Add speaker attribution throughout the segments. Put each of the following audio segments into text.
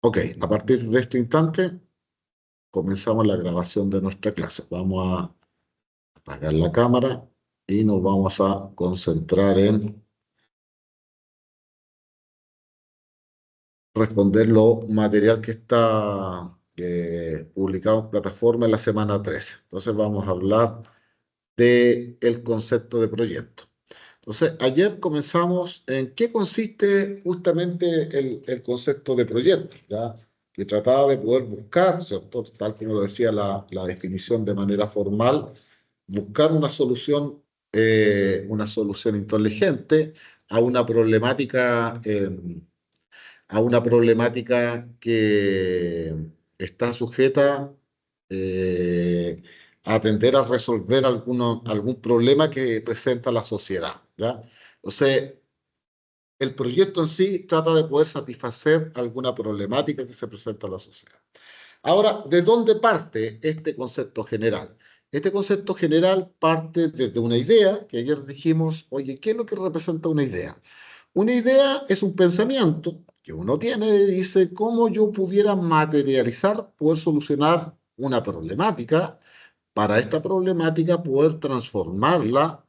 Speaker 1: Ok, a partir de este instante comenzamos la grabación de nuestra clase. Vamos a apagar la cámara y nos vamos a concentrar en responder lo material que está publicado en plataforma en la semana 13. Entonces vamos a hablar del concepto de proyecto. Entonces, ayer comenzamos en qué consiste justamente el concepto de proyecto, ¿ya? Que trataba de poder buscar, ¿cierto? Tal como lo decía la definición de manera formal, buscar una solución inteligente a una problemática que está sujeta a atender a resolver algún problema que presenta la sociedad, ¿ya? Entonces, el proyecto en sí trata de poder satisfacer alguna problemática que se presenta a la sociedad. Ahora, ¿de dónde parte este concepto general? Este concepto general parte desde una idea, que ayer dijimos, oye, ¿qué es lo que representa una idea? Una idea es un pensamiento que uno tiene y dice, ¿cómo yo pudiera materializar, poder solucionar una problemática? Para esta problemática poder transformarla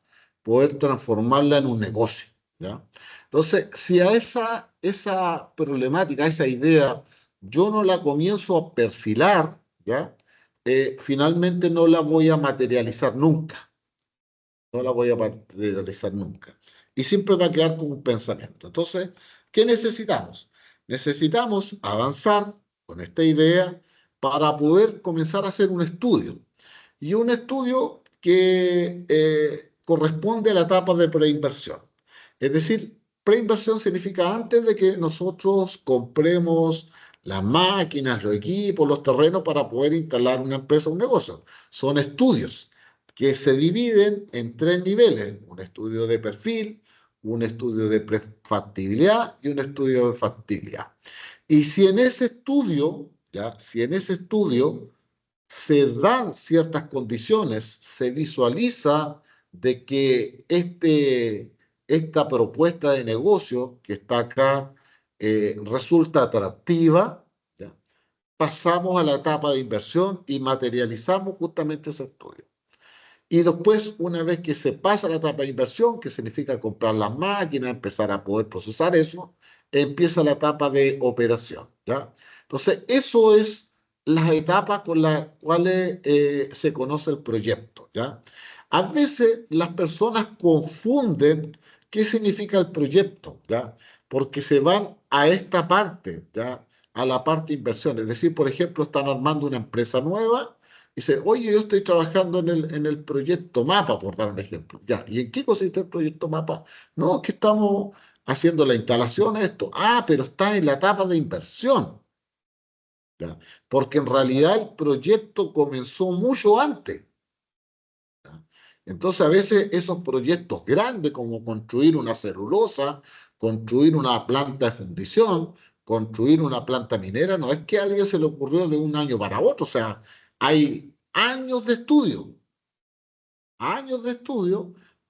Speaker 1: en un negocio, ¿ya? Entonces, si a esa problemática, a esa idea, yo no la comienzo a perfilar, ¿ya? Finalmente no la voy a materializar nunca, no la voy a materializar nunca. Y siempre va a quedar como un pensamiento. Entonces, ¿qué necesitamos? Necesitamos avanzar con esta idea para poder comenzar a hacer un estudio. Y un estudio que corresponde a la etapa de preinversión. Es decir, preinversión significa antes de que nosotros compremos las máquinas, los equipos, los terrenos para poder instalar una empresa o un negocio. Son estudios que se dividen en tres niveles: un estudio de perfil, un estudio de prefactibilidad y un estudio de factibilidad. Y si en ese estudio, ¿ya? Si en ese estudio se dan ciertas condiciones, se visualiza de que esta propuesta de negocio que está acá resulta atractiva, ¿ya? Pasamos a la etapa de inversión y materializamos justamente ese estudio. Y después, una vez que se pasa la etapa de inversión, que significa comprar las máquinas, empezar a poder procesar eso, empieza la etapa de operación, ¿ya? Entonces, eso es las etapas con las cuales se conoce el proyecto, ¿ya? A veces las personas confunden qué significa el proyecto, ¿ya? Porque se van a esta parte, ¿ya? A la parte de inversión. Es decir, por ejemplo, están armando una empresa nueva. Dice, oye, yo estoy trabajando en el proyecto MAPA, por dar un ejemplo. Ya, ¿y en qué consiste el proyecto MAPA? No, que estamos haciendo la instalación de esto. Ah, pero está en la etapa de inversión. ¿Ya? Porque en realidad el proyecto comenzó mucho antes. ¿Ya? Entonces, a veces esos proyectos grandes, como construir una celulosa, construir una planta de fundición, construir una planta minera, no es que a alguien se le ocurrió de un año para otro. O sea, hay años de estudio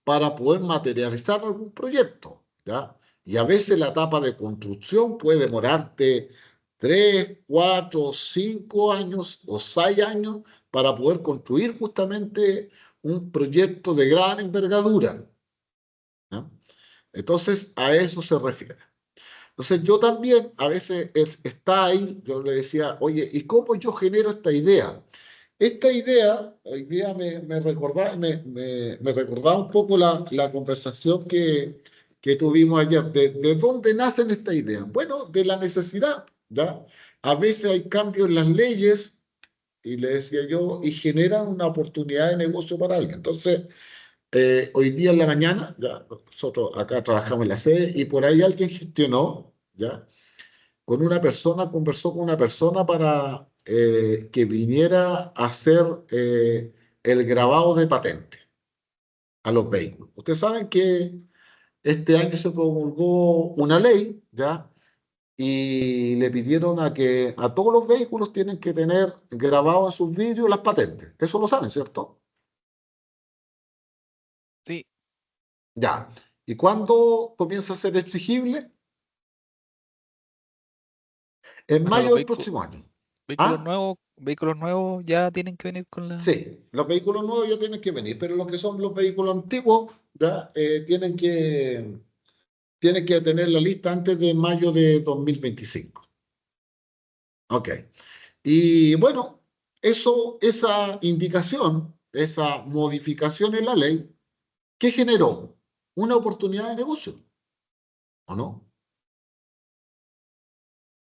Speaker 1: para poder materializar algún proyecto, ¿ya? Y a veces la etapa de construcción puede demorarte 3, 4, 5 años o 6 años para poder construir justamente un proyecto de gran envergadura, ¿ya? Entonces, a eso se refiere. Entonces, yo también, a veces está ahí, yo le decía, oye, ¿y cómo yo genero esta idea? Esta idea, hoy día me recordaba un poco la conversación que tuvimos ayer. ¿De dónde nacen esta idea? Bueno, de la necesidad, ¿ya? A veces hay cambios en las leyes, y le decía yo, y generan una oportunidad de negocio para alguien. Entonces, hoy día en la mañana, ya, nosotros acá trabajamos en la sede, y por ahí alguien gestionó, ¿ya? Conversó con una persona para que viniera a hacer el grabado de patente a los vehículos. Ustedes saben que este año se promulgó una ley, ¿ya? Y le pidieron a que a todos los vehículos tienen que tener grabado en sus vidrios las patentes. Eso lo saben, ¿cierto?
Speaker 2: Sí,
Speaker 1: Ya. ¿Y cuándo comienza a ser exigible? En
Speaker 2: O sea,
Speaker 1: mayo del próximo año. ¿Ah?
Speaker 2: vehículos nuevos ya tienen que venir con la...
Speaker 1: Sí, los vehículos nuevos ya tienen que venir, pero los que son los vehículos antiguos ya tienen que tener la lista antes de mayo de 2025. Ok. Y bueno, esa indicación, esa modificación en la ley, ¿qué generó? Una oportunidad de negocio, ¿o no?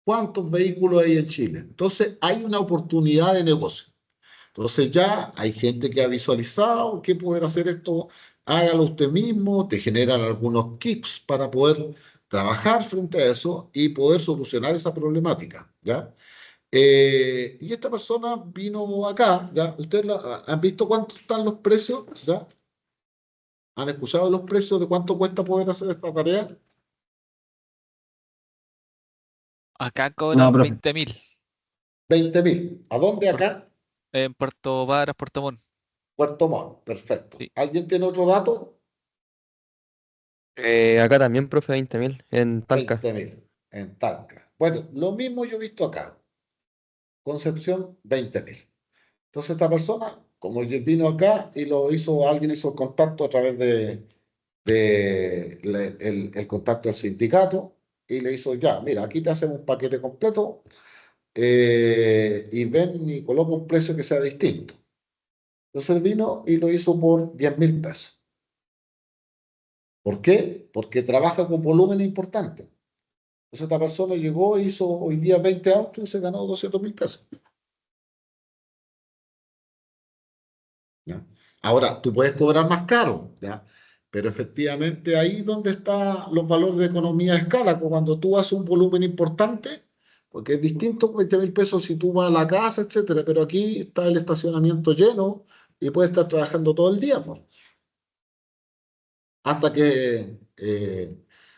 Speaker 1: ¿Cuántos vehículos hay en Chile? Entonces, hay una oportunidad de negocio. Entonces, ya hay gente que ha visualizado que poder hacer esto, hágalo usted mismo, te generan algunos kits para poder trabajar frente a eso y poder solucionar esa problemática, ¿ya? Y esta persona vino acá, ¿ya? ¿Ustedes han visto cuánto están los precios? ¿Ya? ¿Han escuchado los precios de cuánto cuesta poder hacer esta tarea?
Speaker 2: Acá
Speaker 3: No,
Speaker 2: cobran
Speaker 3: profe.
Speaker 2: 20.000
Speaker 1: 20.000. ¿A dónde
Speaker 2: por,
Speaker 1: acá?
Speaker 2: en Puerto Varas, Puerto Montt.
Speaker 1: Puerto Montt. Perfecto.
Speaker 2: Sí.
Speaker 1: ¿Alguien tiene otro dato?
Speaker 3: Acá también, profe, 20.000 en Talca.
Speaker 1: 20.000 en Talca. Bueno, lo mismo yo he visto acá. Concepción, 20.000. Entonces esta persona, como vino acá y alguien hizo el contacto a través el contacto del sindicato y le hizo ya, mira, aquí te hacemos un paquete completo y ven y coloca un precio que sea distinto. Entonces él vino y lo hizo por 10.000 pesos. ¿Por qué? Porque trabaja con volumen importante. Entonces esta persona llegó, hizo hoy día 20 autos y se ganó 200.000 pesos. ¿Ya? Ahora, tú puedes cobrar más caro, ¿ya? Pero efectivamente ahí donde están los valores de economía de escala, cuando tú haces un volumen importante, porque es distinto 20.000 pesos si tú vas a la casa, etcétera, pero aquí está el estacionamiento lleno y puedes estar trabajando todo el día, pues, hasta que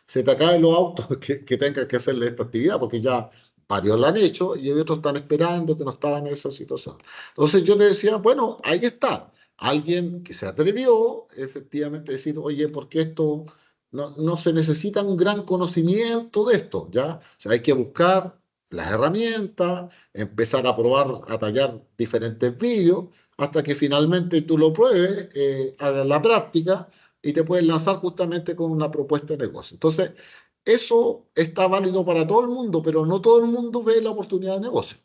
Speaker 1: se te acaben los autos que tengas que hacerle esta actividad, porque ya varios la han hecho y otros están esperando que no estaban en esa situación. Entonces yo le decía, bueno, ahí está, alguien que se atrevió efectivamente a decir, oye, porque esto no se necesita un gran conocimiento de esto, ¿ya? O sea, hay que buscar las herramientas, empezar a probar, a tallar diferentes vídeos, hasta que finalmente tú lo pruebes, hagas la práctica y te puedes lanzar justamente con una propuesta de negocio. Entonces, eso está válido para todo el mundo, pero no todo el mundo ve la oportunidad de negocio.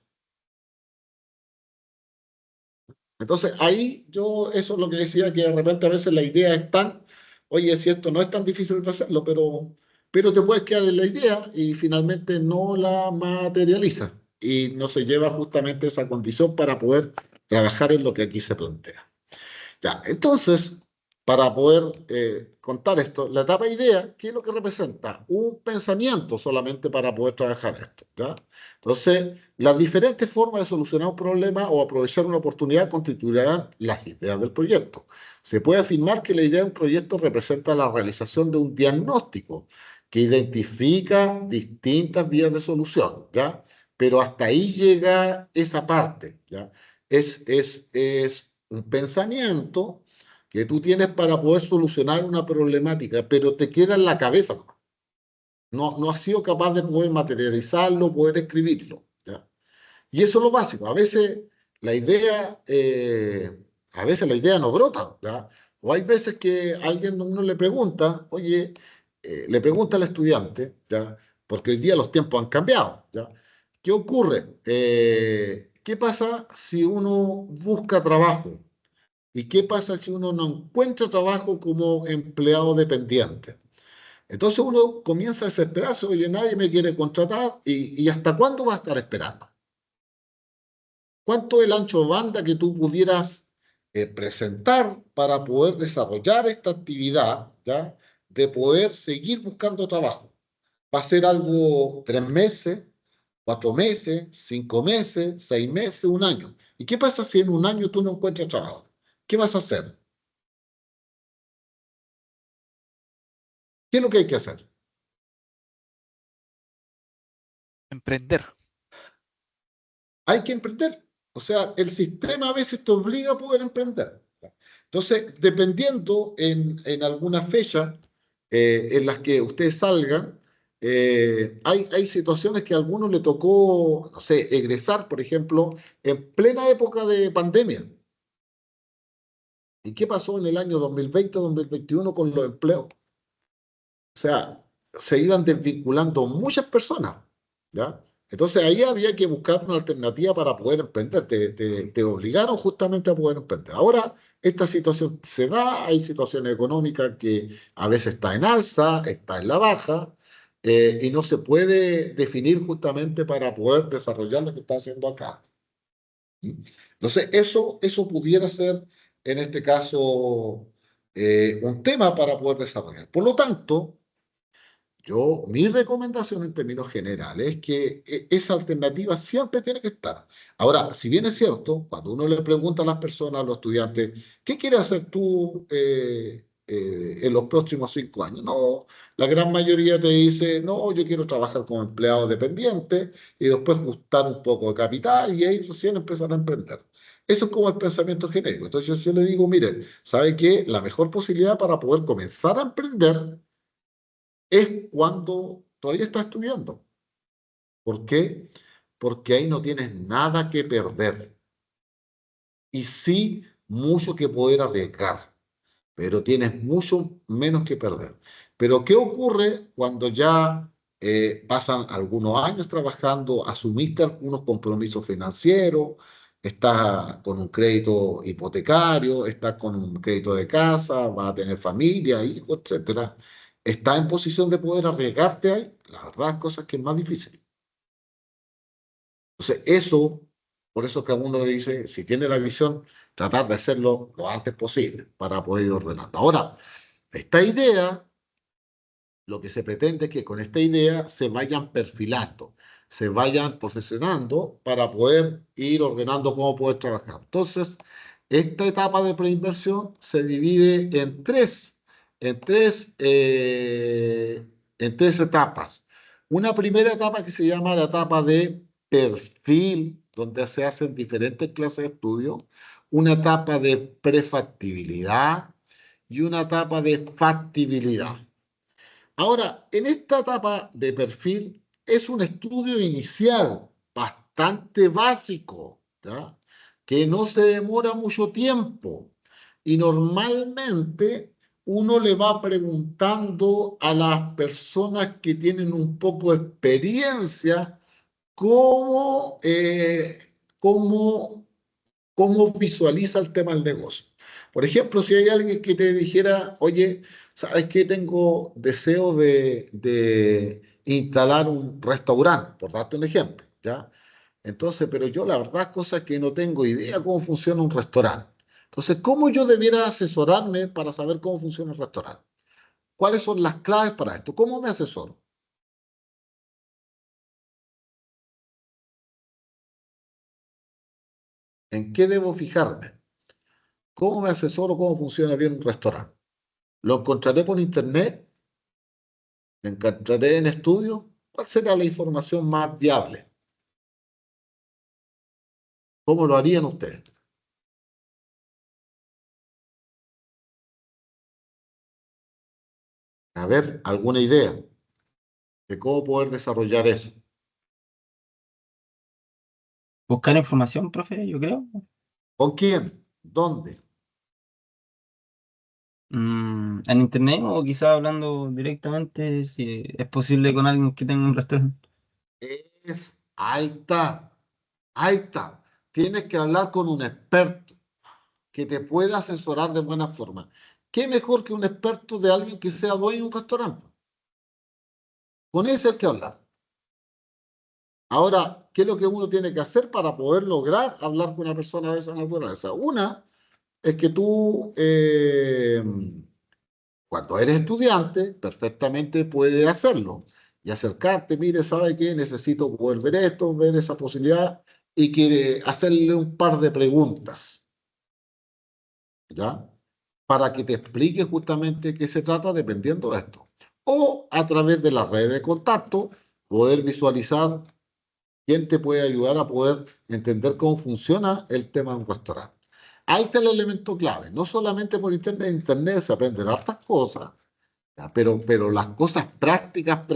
Speaker 1: Entonces, ahí yo, eso es lo que decía, que de repente a veces la idea es tan, oye, si esto no es tan difícil de hacerlo, pero te puedes quedar en la idea y finalmente no la materializa y no se lleva justamente esa condición para poder trabajar en lo que aquí se plantea. Ya, entonces, para poder contar esto, la etapa idea, ¿qué es lo que representa? Un pensamiento solamente para poder trabajar esto, ¿ya? Entonces, las diferentes formas de solucionar un problema o aprovechar una oportunidad constituirán las ideas del proyecto. Se puede afirmar que la idea de un proyecto representa la realización de un diagnóstico que identifica distintas vías de solución, ¿ya? Pero hasta ahí llega esa parte, ¿ya? Es un pensamiento que tú tienes para poder solucionar una problemática, pero te queda en la cabeza. No has sido capaz de poder materializarlo, poder escribirlo, ¿ya? Y eso es lo básico. A veces la idea no brota, ¿ya? O hay veces que alguien uno le pregunta, oye, le pregunta al estudiante, ¿ya? Porque hoy día los tiempos han cambiado, ¿ya? ¿Qué ocurre? ¿Qué pasa si uno busca trabajo? ¿Y qué pasa si uno no encuentra trabajo como empleado dependiente? Entonces uno comienza a desesperarse, oye, nadie me quiere contratar, ¿y hasta cuándo va a estar esperando? ¿Cuánto es el ancho de banda que tú pudieras presentar para poder desarrollar esta actividad, ¿ya? De poder seguir buscando trabajo? ¿Va a ser algo 3 meses, 4 meses, 5 meses, 6 meses, un año? ¿Y qué pasa si en un año tú no encuentras trabajo? ¿Qué vas a hacer? ¿Qué es lo que hay que hacer?
Speaker 2: Emprender.
Speaker 1: Hay que emprender. O sea, el sistema a veces te obliga a poder emprender. Entonces, dependiendo en algunas fechas en las que ustedes salgan, hay situaciones que a algunos le tocó, no sé, egresar, por ejemplo, en plena época de pandemia. ¿Y qué pasó en el año 2020-2021 con los empleos? O sea, se iban desvinculando muchas personas, ¿ya? Entonces ahí había que buscar una alternativa para poder emprender. Te obligaron justamente a poder emprender. Ahora esta situación se da, hay situaciones económicas que a veces está en alza, está en la baja, y no se puede definir justamente para poder desarrollar lo que está haciendo acá. ¿Mm? Entonces eso pudiera ser en este caso un tema para poder desarrollar. Por lo tanto, mi recomendación en términos generales es que esa alternativa siempre tiene que estar. Ahora, si bien es cierto, cuando uno le pregunta a las personas, a los estudiantes, ¿qué quieres hacer tú en los próximos 5 años? No, la gran mayoría te dice, no, yo quiero trabajar como empleado dependiente y después juntar un poco de capital y ahí recién empezar a emprender. Eso es como el pensamiento genérico. Entonces yo le digo, miren, ¿sabe qué? La mejor posibilidad para poder comenzar a emprender es cuando todavía estás estudiando. ¿Por qué? Porque ahí no tienes nada que perder y sí mucho que poder arriesgar, pero tienes mucho menos que perder. Pero ¿qué ocurre cuando ya pasan algunos años trabajando, asumiste algunos compromisos financieros, estás con un crédito hipotecario, estás con un crédito de casa, vas a tener familia, hijos, etcétera? ¿Estás en posición de poder arriesgarte ahí? La verdad, es cosas que es más difícil. Entonces, por eso que a uno le dice, si tiene la visión, tratar de hacerlo lo antes posible para poder ir ordenando. Ahora, esta idea, lo que se pretende es que con esta idea se vayan perfilando, se vayan profesionando para poder ir ordenando cómo poder trabajar. Entonces, esta etapa de preinversión se divide en tres, eh, en tres etapas. Una primera etapa que se llama la etapa de perfil, donde se hacen diferentes clases de estudio, una etapa de prefactibilidad y una etapa de factibilidad. Ahora, en esta etapa de perfil es un estudio inicial bastante básico, ¿ya? Que no se demora mucho tiempo y normalmente uno le va preguntando a las personas que tienen un poco de experiencia cómo, cómo cómo visualiza el tema del negocio. Por ejemplo, si hay alguien que te dijera, oye, ¿sabes qué? Tengo deseo de instalar un restaurante, por darte un ejemplo, ¿ya? Entonces, pero yo la verdad, cosa que no tengo idea cómo funciona un restaurante. Entonces, ¿cómo yo debiera asesorarme para saber cómo funciona un restaurante? ¿Cuáles son las claves para esto? ¿Cómo me asesoro? ¿En qué debo fijarme? ¿Cómo me asesoro cómo funciona bien un restaurante? ¿Lo encontraré por internet? ¿Encontraré en estudios? ¿Cuál será la información más viable? ¿Cómo lo harían ustedes? A ver, alguna idea de cómo poder desarrollar eso.
Speaker 4: Buscar información, profe, yo creo.
Speaker 1: ¿Con quién? ¿Dónde?
Speaker 4: En internet o quizá hablando directamente, si es posible con alguien que tenga un restaurante.
Speaker 1: Ahí está, ahí está. Tienes que hablar con un experto que te pueda asesorar de buena forma. ¿Qué mejor que un experto de alguien que sea dueño de un restaurante? Con ese hay que hablar. Ahora, ¿qué es lo que uno tiene que hacer para poder lograr hablar con una persona de esa naturaleza? Una es que tú, cuando eres estudiante, perfectamente puedes hacerlo y acercarte, mire, ¿sabe qué? Necesito poder ver esto, ver esa posibilidad y que hacerle un par de preguntas, ¿ya? Para que te explique justamente qué se trata dependiendo de esto. O a través de las redes de contacto, poder visualizar quién te puede ayudar a poder entender cómo funciona el tema de un restaurante. Ahí está el elemento clave. No solamente por internet, en internet se aprenden hartas cosas, ¿ya? Pero las cosas prácticas,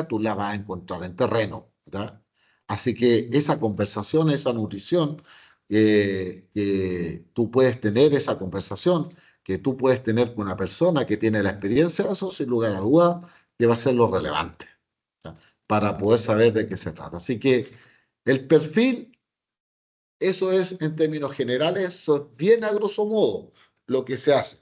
Speaker 1: tú las vas a encontrar en terreno, ¿ya? Así que esa conversación, esa nutrición, que tú puedes tener, esa conversación que tú puedes tener con una persona que tiene la experiencia, eso sin lugar a dudas que va a ser lo relevante, ¿ya? Para poder saber de qué se trata. Así que el perfil, eso es en términos generales, eso es bien a grosso modo lo que se hace,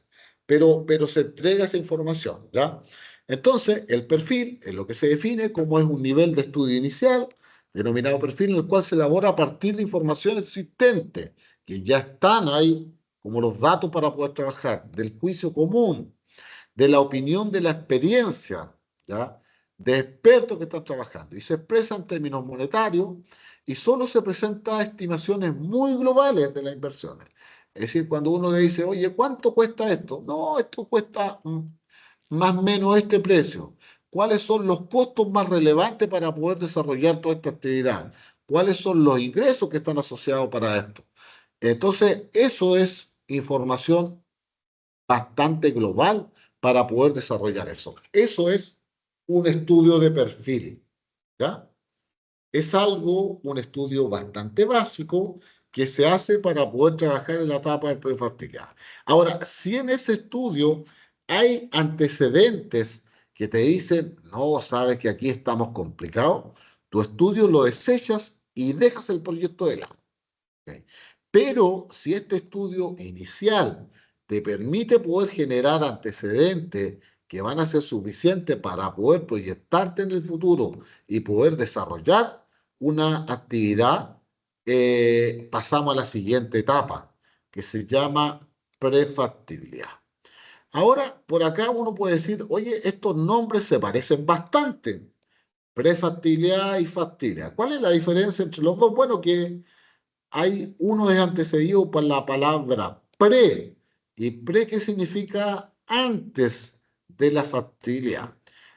Speaker 1: pero se entrega esa información, ¿ya? Entonces, el perfil es lo que se define como es un nivel de estudio inicial, denominado perfil, en el cual se elabora a partir de información existente, que ya están ahí como los datos para poder trabajar, del juicio común, de la opinión de la experiencia, ¿ya? De expertos que están trabajando. Y se expresa en términos monetarios y solo se presentan estimaciones muy globales de las inversiones. Es decir, cuando uno le dice, oye, ¿cuánto cuesta esto? No, esto cuesta más o menos este precio. ¿Cuáles son los costos más relevantes para poder desarrollar toda esta actividad? ¿Cuáles son los ingresos que están asociados para esto? Entonces, eso es información bastante global para poder desarrollar eso. Eso es un estudio de perfil, ¿ya? Es algo, un estudio bastante básico que se hace para poder trabajar en la etapa de prefactibilidad. Ahora, si en ese estudio hay antecedentes que te dicen, no, sabes que aquí estamos complicados, tu estudio lo desechas y dejas el proyecto de lado. ¿Ok? Pero si este estudio inicial te permite poder generar antecedentes que van a ser suficientes para poder proyectarte en el futuro y poder desarrollar una actividad, pasamos a la siguiente etapa, que se llama prefactibilidad. Ahora, por acá uno puede decir, oye, estos nombres se parecen bastante, prefactibilidad y factibilidad. ¿Cuál es la diferencia entre los dos? Bueno, que uno es antecedido por la palabra pre. ¿Y pre qué significa? Antes de la factibilidad.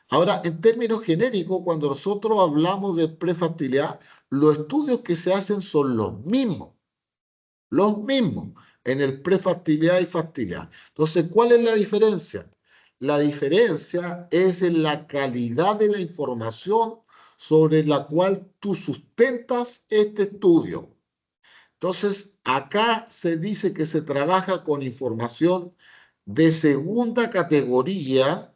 Speaker 1: Ahora, en términos genéricos, cuando nosotros hablamos de prefactibilidad, los estudios que se hacen son los mismos en el prefactibilidad y factibilidad. Entonces, ¿cuál es la diferencia? La diferencia es en la calidad de la información sobre la cual tú sustentas este estudio. Entonces, acá se dice que se trabaja con información de segunda categoría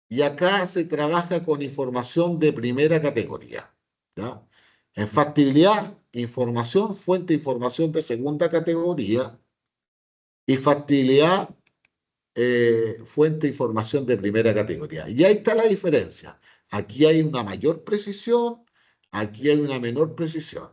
Speaker 1: y acá se trabaja con información de primera categoría, ¿ya? En factibilidad, información, fuente de información de segunda categoría y factibilidad, fuente de información de primera categoría. Y ahí está la diferencia. Aquí hay una mayor precisión, aquí hay una menor precisión.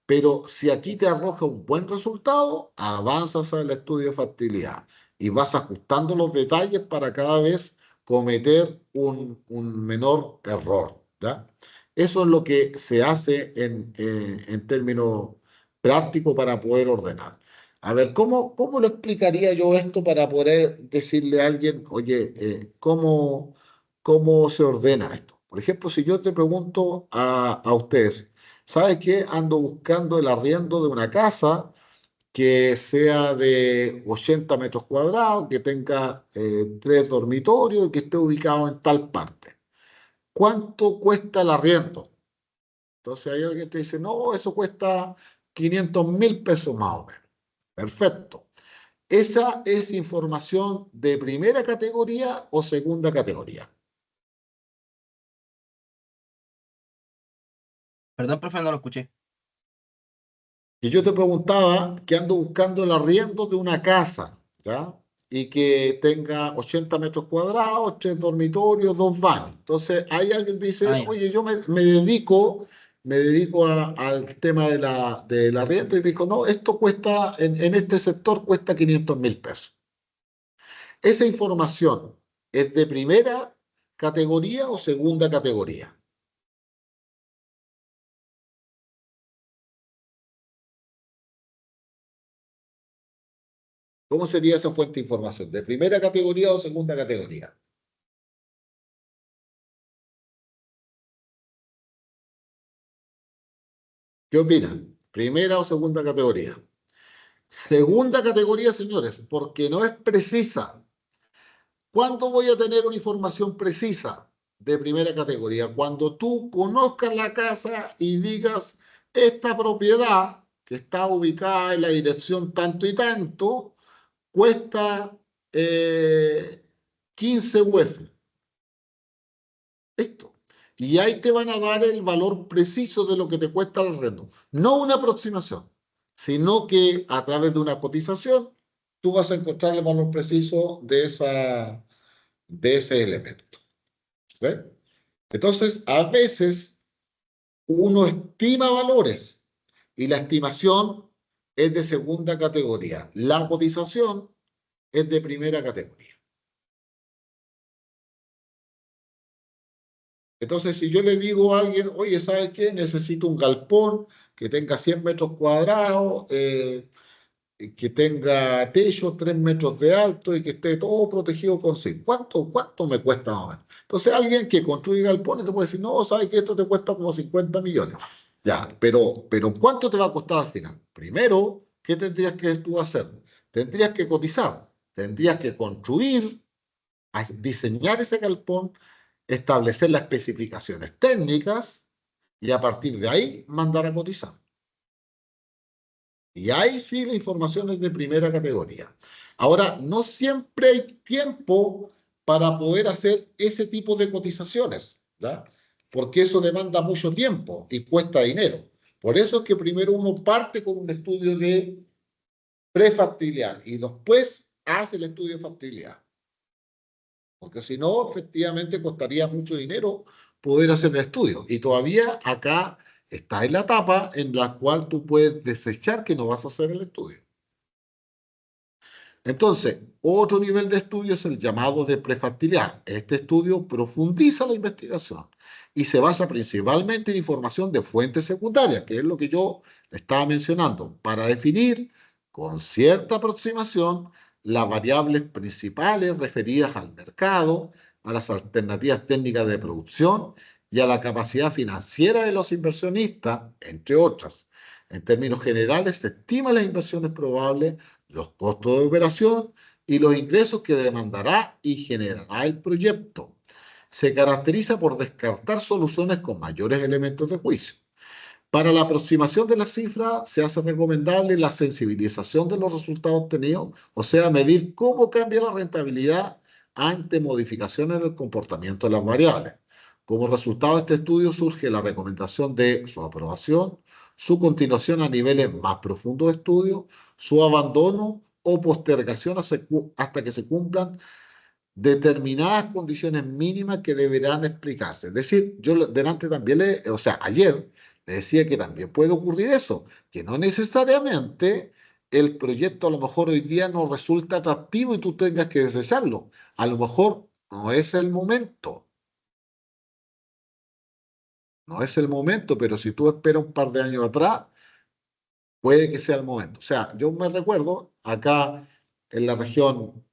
Speaker 1: Pero si aquí te arroja un buen resultado, avanzas al estudio de factibilidad y vas ajustando los detalles para cada vez cometer un menor error, ¿ya? Eso es lo que se hace en términos prácticos para poder ordenar. A ver, ¿cómo lo explicaría yo esto para poder decirle a alguien, oye, ¿cómo se ordena esto? Por ejemplo, si yo te pregunto a ustedes, ¿sabes qué? Ando buscando el arriendo de una casa que sea de 80 metros cuadrados, que tenga 3 dormitorios y que esté ubicado en tal parte. ¿Cuánto cuesta el arriendo? Entonces hay alguien que te dice, no, eso cuesta 500.000 pesos más o menos. Perfecto. ¿Esa es información de primera categoría o segunda categoría?
Speaker 4: Perdón, profe, no lo escuché.
Speaker 1: Y yo te preguntaba que ando buscando el arriendo de una casa, ¿ya? Y que tenga 80 metros cuadrados, 3 dormitorios, 2 baños. Entonces, hay alguien que
Speaker 4: Ah,
Speaker 1: dice,
Speaker 4: ya.
Speaker 1: oye, yo me dedico al tema del arriendo y dijo, no, esto cuesta, en este sector cuesta 500.000 pesos. ¿Esa información es de primera categoría o segunda categoría? ¿Cómo sería esa fuente de información? ¿De primera categoría o segunda categoría? ¿Qué opinan? ¿Primera o segunda categoría? Segunda categoría, señores, porque no es precisa. ¿Cuándo voy a tener una información precisa de primera categoría? Cuando tú conozcas la casa y digas, esta propiedad que está ubicada en la dirección tanto y tanto, cuesta 15 UF. Esto. Y ahí te van a dar el valor preciso de lo que te cuesta el arrendo. No una aproximación, sino que a través de una cotización tú vas a encontrar el valor preciso de ese elemento. ¿Sí? Entonces, a veces uno estima valores y la estimación es de segunda categoría. La cotización es de primera categoría. Entonces, si yo le digo a alguien, oye, ¿sabes qué? Necesito un galpón que tenga 100 metros cuadrados, que tenga techo 3 metros de alto y que esté todo protegido con zinc. ¿Cuánto me cuesta más o menos? Entonces, alguien que construye galpones te puede decir, no, ¿sabes que esto te cuesta como 50 millones? Ya, pero ¿cuánto te va a costar al final? Primero, ¿qué tendrías que tú hacer? Tendrías que cotizar, tendrías que construir, diseñar ese galpón, establecer las especificaciones técnicas y a partir de ahí mandar a cotizar. Y ahí sí la información es de primera categoría. Ahora, no siempre hay tiempo para poder hacer ese tipo de cotizaciones, ¿ya? Porque eso demanda mucho tiempo y cuesta dinero. Por eso es que primero uno parte con un estudio de prefactibilidad y después hace el estudio de factibilidad. Porque si no, efectivamente costaría mucho dinero poder hacer el estudio. Y todavía acá está en la etapa en la cual tú puedes desechar que no vas a hacer el estudio. Entonces, otro nivel de estudio es el llamado de prefactibilidad. Este estudio profundiza la investigación y se basa principalmente en información de fuentes secundarias, que es lo que yo estaba mencionando, para definir con cierta aproximación las variables principales referidas al mercado, a las alternativas técnicas de producción y a la capacidad financiera de los inversionistas, entre otras. En términos generales, se estiman las inversiones probables, los costos de operación y los ingresos que demandará y generará el proyecto. Se caracteriza por descartar soluciones con mayores elementos de juicio. Para la aproximación de la cifra se hace recomendable la sensibilización de los resultados obtenidos, o sea, medir cómo cambia la rentabilidad ante modificaciones en el comportamiento de las variables. Como resultado de este estudio surge la recomendación de su aprobación, su continuación a niveles más profundos de estudio, su abandono o postergación hasta que se cumplan determinadas condiciones mínimas que deberán explicarse. Es decir, yo delante también ayer le decía que también puede ocurrir eso, que no necesariamente el proyecto a lo mejor hoy día no resulta atractivo y tú tengas que desecharlo. A lo mejor no es el momento. No es el momento, pero si tú esperas un par de años atrás, puede que sea el momento. O sea, yo me recuerdo acá en la región,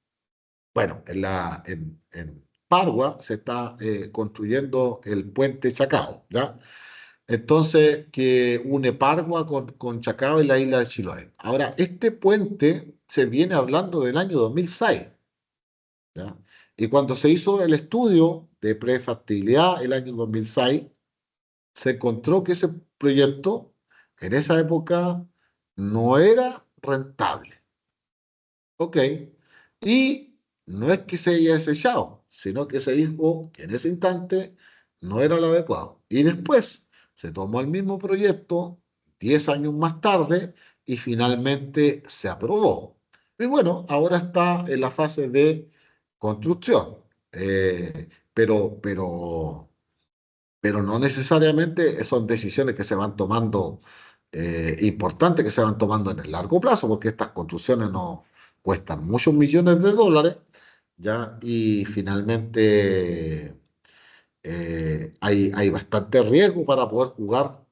Speaker 1: bueno, en Pargua se está construyendo el puente Chacao, ¿ya? Entonces, que une Pargua con Chacao y la isla de Chiloé. Ahora, este puente se viene hablando del año 2006, ¿ya? Y cuando se hizo el estudio de prefactibilidad el año 2006, se encontró que ese proyecto en esa época no era rentable. Ok. Y no es que se haya desechado, sino que se dijo que en ese instante no era lo adecuado. Y después se tomó el mismo proyecto 10 años más tarde y finalmente se aprobó. Y bueno, ahora está en la fase de construcción. Eh, pero, pero pero no necesariamente son decisiones que se van tomando, importantes que se van tomando en el largo plazo, porque estas construcciones no cuestan muchos millones de dólares, ¿ya? Y finalmente hay bastante riesgo para poder jugar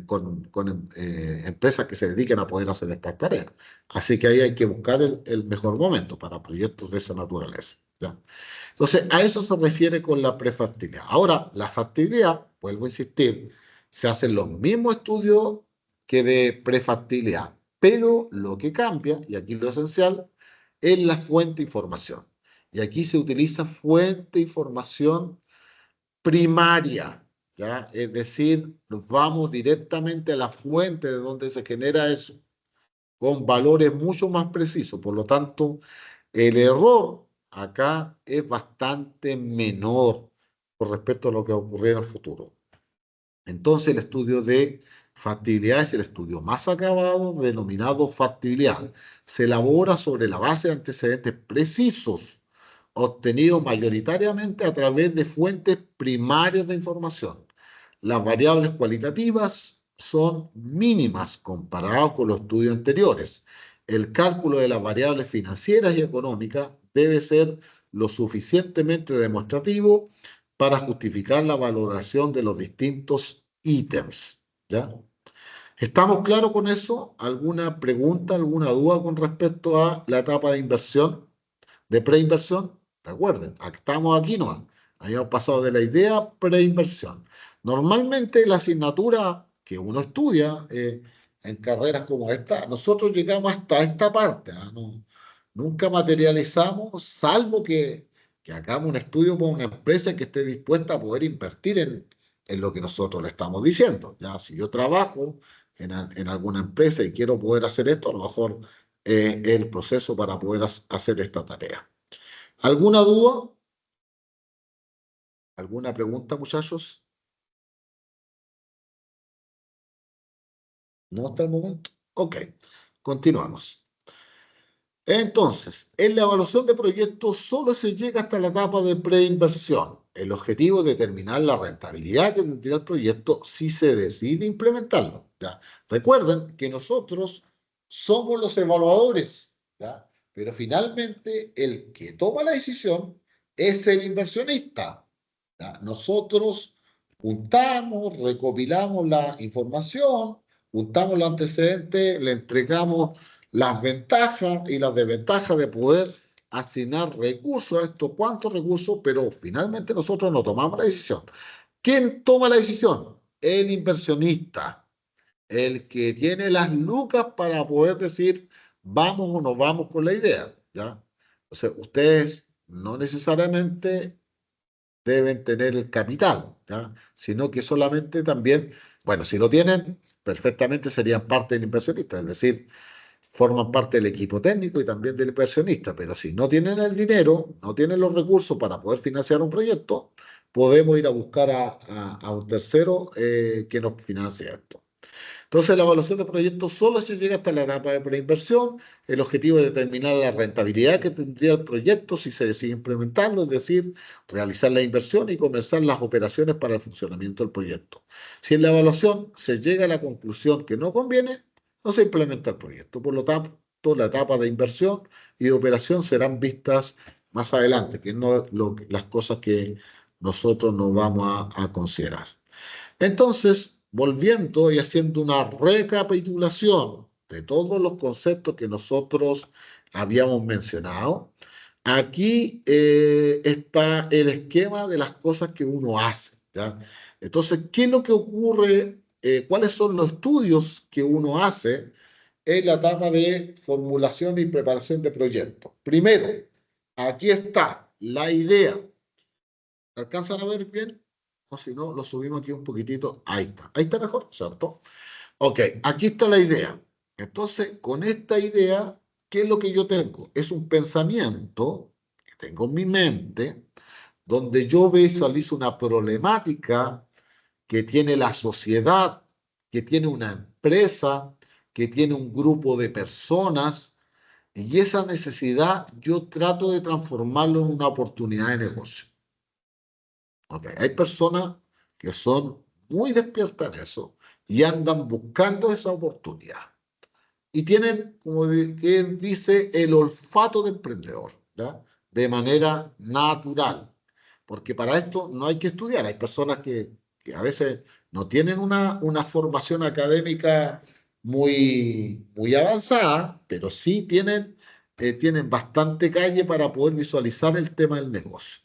Speaker 1: con empresas que se dediquen a poder hacer estas tareas. Así que ahí hay que buscar el mejor momento para proyectos de esa naturaleza, ¿ya? Entonces, a eso se refiere con la prefactibilidad. Ahora, la factibilidad, vuelvo a insistir, se hacen los mismos estudios que de prefactibilidad, pero lo que cambia, y aquí lo esencial, es la fuente de información. Y aquí se utiliza fuente de información primaria, ¿ya? Es decir, nos vamos directamente a la fuente de donde se genera eso, con valores mucho más precisos. Por lo tanto, el error acá es bastante menor con respecto a lo que ocurrirá en el futuro. Entonces, el estudio de factibilidad es el estudio más acabado, denominado factibilidad. Se elabora sobre la base de antecedentes precisos, obtenidos mayoritariamente a través de fuentes primarias de información. Las variables cualitativas son mínimas comparadas con los estudios anteriores. El cálculo de las variables financieras y económicas debe ser lo suficientemente demostrativo para justificar la valoración de los distintos ítems, ¿ya? ¿Estamos claros con eso? ¿Alguna pregunta, alguna duda con respecto a la etapa de inversión, de preinversión? Recuerden, estamos aquí nomás. Habíamos pasado de la idea preinversión. Normalmente la asignatura que uno estudia en carreras como esta, nosotros llegamos hasta esta parte, ¿ah? No, nunca materializamos, salvo que hagamos un estudio con una empresa que esté dispuesta a poder invertir en lo que nosotros le estamos diciendo. Ya, si yo trabajo en alguna empresa y quiero poder hacer esto, a lo mejor el proceso para poder hacer esta tarea. ¿Alguna duda? ¿Alguna pregunta, muchachos? ¿No hasta el momento? Ok, continuamos. Entonces, en la evaluación de proyectos solo se llega hasta la etapa de preinversión. El objetivo es determinar la rentabilidad que tendría el proyecto si se decide implementarlo, ¿ya? Recuerden que nosotros somos los evaluadores, ¿ya? Pero finalmente el que toma la decisión es el inversionista, ¿ya? Nosotros juntamos, recopilamos la información, juntamos los antecedentes, le entregamos las ventajas y las desventajas de poder asignar recursos a esto, cuántos recursos, pero finalmente nosotros no tomamos la decisión. ¿Quién toma la decisión? El inversionista, el que tiene las lucas para poder decir vamos o no vamos con la idea, ¿ya? O sea, ustedes no necesariamente deben tener el capital, ¿ya? Sino que solamente también, bueno, si lo tienen, perfectamente serían parte del inversionista, es decir, forman parte del equipo técnico y también del inversionista, pero si no tienen el dinero, no tienen los recursos para poder financiar un proyecto, podemos ir a buscar a un tercero que nos financie esto. Entonces, la evaluación de proyectos solo se llega hasta la etapa de preinversión. El objetivo es determinar la rentabilidad que tendría el proyecto si se decide implementarlo, es decir, realizar la inversión y comenzar las operaciones para el funcionamiento del proyecto. Si en la evaluación se llega a la conclusión que no conviene, no se implementa el proyecto. Por lo tanto, la etapa de inversión y de operación serán vistas más adelante, que no las cosas que nosotros nos vamos a considerar. Entonces, volviendo y haciendo una recapitulación de todos los conceptos que nosotros habíamos mencionado, aquí está el esquema de las cosas que uno hace, ¿ya? Entonces, ¿qué es lo que ocurre? ¿Cuáles son los estudios que uno hace en la etapa de formulación y preparación de proyectos? Primero, aquí está la idea. ¿Alcanzan a ver bien? O si no, lo subimos aquí un poquitito. Ahí está. Ahí está mejor, ¿cierto? Ok, aquí está la idea. Entonces, con esta idea, ¿qué es lo que yo tengo? Es un pensamiento que tengo en mi mente, donde yo visualizo una problemática que tiene la sociedad, que tiene una empresa, que tiene un grupo de personas, y esa necesidad yo trato de transformarlo en una oportunidad de negocio. Okay. Hay personas que son muy despiertas en eso y andan buscando esa oportunidad. Y tienen, como quien dice, el olfato de emprendedor, ¿ya? De manera natural. Porque para esto no hay que estudiar. Hay personas que a veces no tienen una formación académica muy avanzada, pero sí tienen bastante calle para poder visualizar el tema del negocio.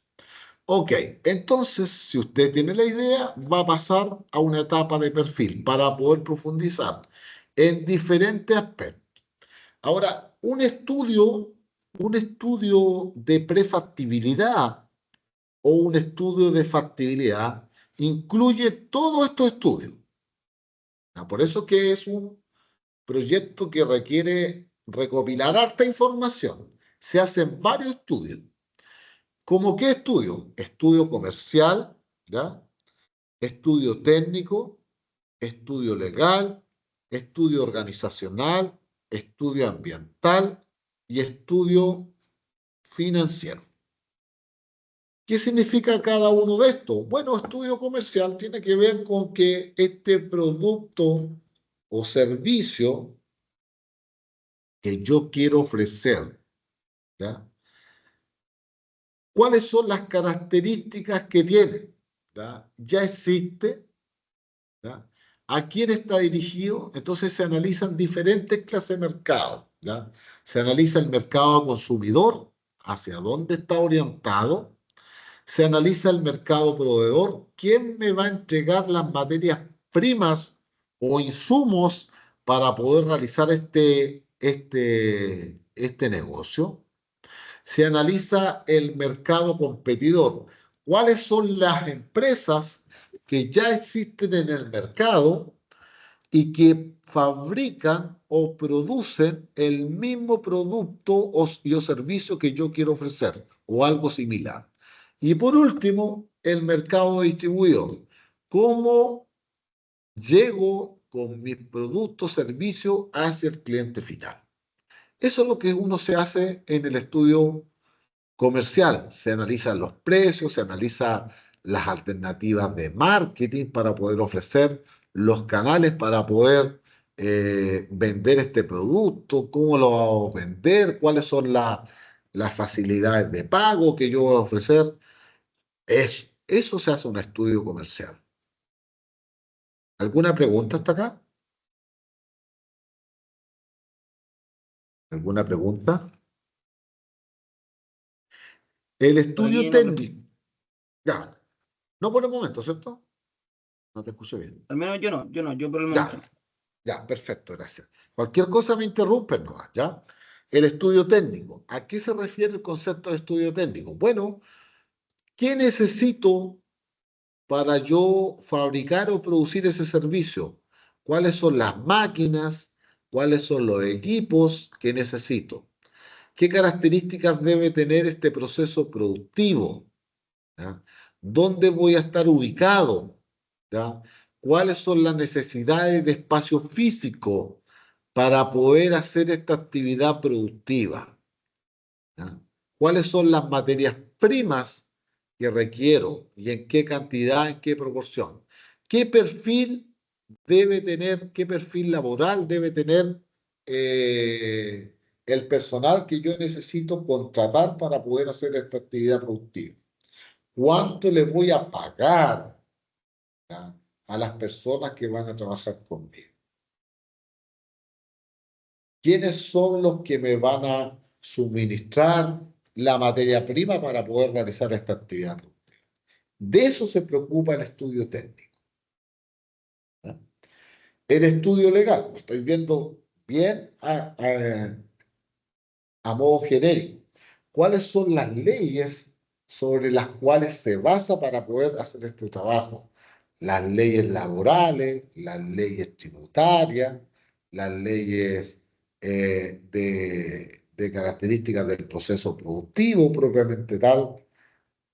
Speaker 1: Ok, entonces, si usted tiene la idea, va a pasar a una etapa de perfil para poder profundizar en diferentes aspectos. Ahora, un estudio un estudio de prefactibilidad o un estudio de factibilidad incluye todos estos estudios. Por eso que es un proyecto que requiere recopilar harta información. Se hacen varios estudios. ¿Cómo qué estudio? Estudio comercial, ¿ya? Estudio técnico, estudio legal, estudio organizacional, estudio ambiental y estudio financiero. ¿Qué significa cada uno de estos? Bueno, estudio comercial tiene que ver con que este producto o servicio que yo quiero ofrecer, ¿ya? ¿Cuáles son las características que tiene? ¿Ya? ¿Ya existe? ¿Ya? ¿A quién está dirigido? Entonces se analizan diferentes clases de mercado, ¿ya? Se analiza el mercado consumidor, hacia dónde está orientado. Se analiza el mercado proveedor, quién me va a entregar las materias primas o insumos para poder realizar este negocio. Se analiza el mercado competidor, cuáles son las empresas que ya existen en el mercado y que fabrican o producen el mismo producto o servicio que yo quiero ofrecer o algo similar. Y por último, el mercado distribuidor. ¿Cómo llego con mi producto o servicio hacia el cliente final? Eso es lo que uno se hace en el estudio comercial. Se analizan los precios, se analizan las alternativas de marketing para poder ofrecer los canales para poder vender este producto, cómo lo vamos a vender, cuáles son las facilidades de pago que yo voy a ofrecer. Eso se hace un estudio comercial. ¿Alguna pregunta hasta acá? ¿Alguna pregunta? El
Speaker 4: Por aquí
Speaker 1: estudio
Speaker 4: hay una pregunta.
Speaker 1: técnico. Ya, no por el momento, ¿cierto? No te escucho bien.
Speaker 4: Al menos yo por el momento
Speaker 1: Ya,
Speaker 4: no.
Speaker 1: ya, perfecto, gracias. Cualquier cosa me interrumpen nomás, ¿ya? El estudio técnico. ¿A qué se refiere el concepto de estudio técnico? Bueno, ¿qué necesito para yo fabricar o producir ese servicio? ¿Cuáles son las máquinas? ¿Cuáles son los equipos que necesito? ¿Qué características debe tener este proceso productivo? ¿Ya? ¿Dónde voy a estar ubicado? ¿Ya? ¿Cuáles son las necesidades de espacio físico para poder hacer esta actividad productiva? ¿Ya? ¿Cuáles son las materias primas que requiero y en qué cantidad, en qué proporción? ¿Qué perfil debe tener, qué perfil laboral debe tener el personal que yo necesito contratar para poder hacer esta actividad productiva? ¿Cuánto le voy a pagar, ¿ya?, a las personas que van a trabajar conmigo? ¿Quiénes son los que me van a suministrar la materia prima para poder realizar esta actividad productiva? De eso se preocupa el estudio técnico, ¿ya? El estudio legal, lo estoy viendo bien a modo genérico. ¿Cuáles son las leyes sobre las cuales se basa para poder hacer este trabajo? Las leyes laborales, las leyes tributarias, las leyes de características del proceso productivo propiamente tal,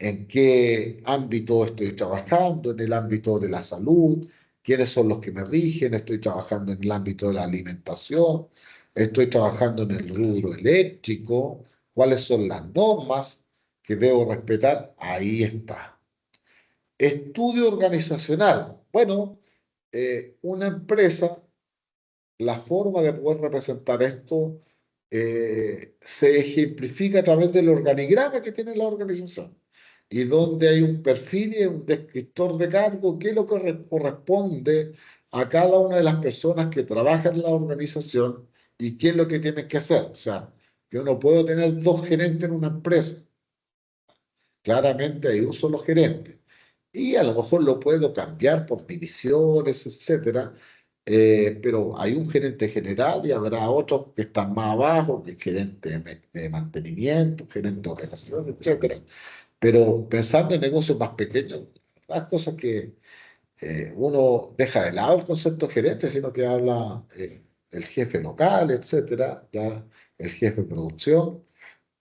Speaker 1: en qué ámbito estoy trabajando, en el ámbito de la salud, quiénes son los que me rigen, estoy trabajando en el ámbito de la alimentación, estoy trabajando en el rubro eléctrico, cuáles son las normas que debo respetar, ahí está. Estudio organizacional. Bueno, una empresa, la forma de poder representar esto se ejemplifica a través del organigrama que tiene la organización y donde hay un perfil y un descriptor de cargo, qué es lo que corresponde a cada una de las personas que trabajan en la organización y qué es lo que tienen que hacer. O sea, yo no puedo tener dos gerentes en una empresa. Claramente hay un solo gerente. Y a lo mejor lo puedo cambiar por divisiones, etcétera, pero hay un gerente general y habrá otros que están más abajo, que es gerente de mantenimiento, gerente de operaciones, etcétera. Pero pensando en negocios más pequeños, las cosas que uno deja de lado el concepto de gerente, sino que habla el jefe local, etcétera, ya el jefe de producción,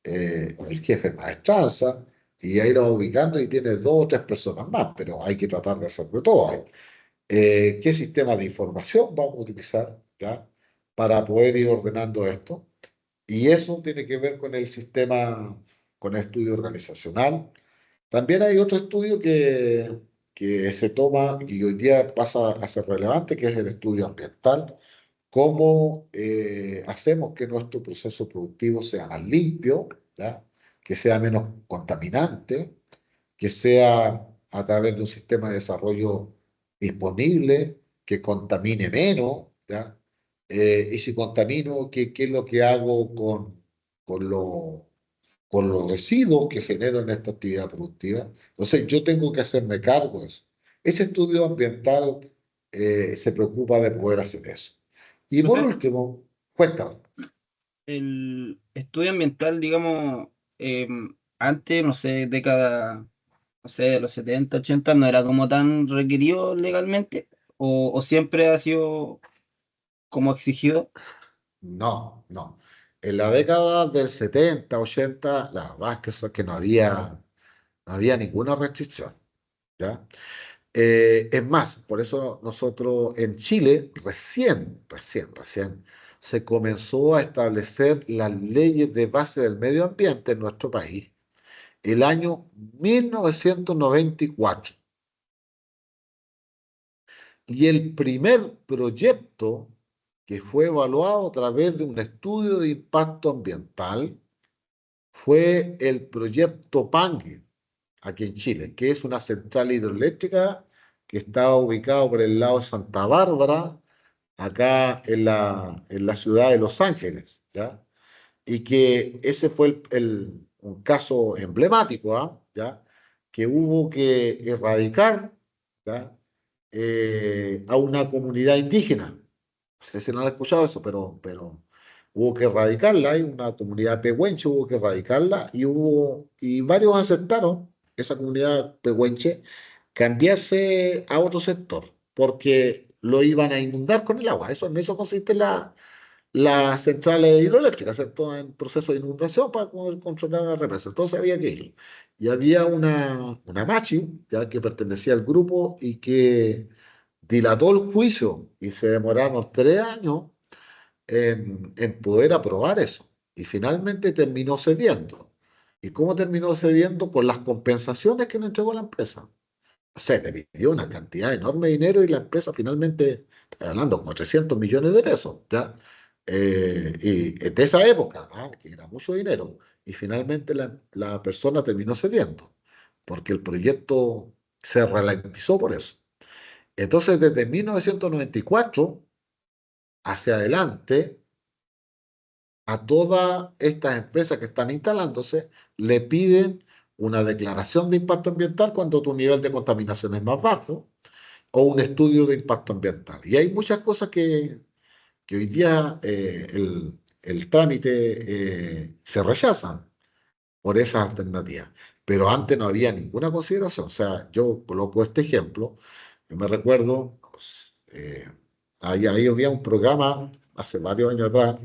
Speaker 1: el jefe de maestranza, y ahí lo va ubicando y tiene dos o tres personas más, pero hay que tratar de hacer de todo. ¿Qué sistema de información vamos a utilizar, ya, para poder ir ordenando esto? Y eso tiene que ver con el sistema, con el estudio organizacional. También hay otro estudio que se toma y hoy día pasa a ser relevante, que es el estudio ambiental. Cómo hacemos que nuestro proceso productivo sea más limpio, ¿ya? Que sea menos contaminante, que sea a través de un sistema de desarrollo disponible, que contamine menos, ¿ya? Y si contamino, ¿qué es lo que hago con, lo- con los residuos que genero en esta actividad productiva? Entonces, yo tengo que hacerme cargo de eso. Ese estudio ambiental se preocupa de poder hacer eso. Y por
Speaker 4: Profe,
Speaker 1: último, cuéntame.
Speaker 4: el estudio ambiental, digamos, antes, no sé, década, no sé, de los 70 80 no era como tan requerido legalmente, o siempre ha sido como exigido.
Speaker 1: No, no. En la década del 70, 80, la verdad es que, que no había ninguna restricción, ¿ya? Es más, por eso nosotros en Chile recién se comenzó a establecer las leyes de base del medio ambiente en nuestro país el año 1994. Y el primer proyecto que fue evaluado a través de un estudio de impacto ambiental fue el proyecto Pangue, aquí en Chile, que es una central hidroeléctrica que está ubicado por el lado de Santa Bárbara, acá en la ciudad de Los Ángeles, ¿ya? Y que ese fue un caso emblemático, ¿ah? ¿Ya? Que hubo que erradicar, ¿ya? A una comunidad indígena. No sé si no han escuchado eso, pero hubo que erradicarla, hay una comunidad pehuenche, hubo que erradicarla y varios aceptaron, esa comunidad pehuenche, cambiarse a otro sector, porque lo iban a inundar con el agua. Eso, en eso consiste las centrales hidroeléctricas, ¿cierto? En proceso de inundación para poder controlar la represa. Entonces había que ir. Y había una machi, ya que pertenecía al grupo y que dilató el juicio y se demoraron 3 años en poder aprobar eso. Y finalmente terminó cediendo. ¿Y cómo terminó cediendo? Con las compensaciones que le entregó la empresa. O sea, le pidió una cantidad enorme de dinero y la empresa finalmente, estoy hablando como 300 millones de pesos, ¿ya? Y de esa época, ¿ah? Que era mucho dinero. Y finalmente la persona terminó cediendo, porque el proyecto se ralentizó por eso. Entonces, desde 1994 hacia adelante, a todas estas empresas que están instalándose, le piden una declaración de impacto ambiental cuando tu nivel de contaminación es más bajo o un estudio de impacto ambiental. Y hay muchas cosas que hoy día el trámite se rechazan por esas alternativas. Pero antes no había ninguna consideración. O sea, yo coloco este ejemplo. Yo me recuerdo, pues, ahí había un programa hace varios años atrás,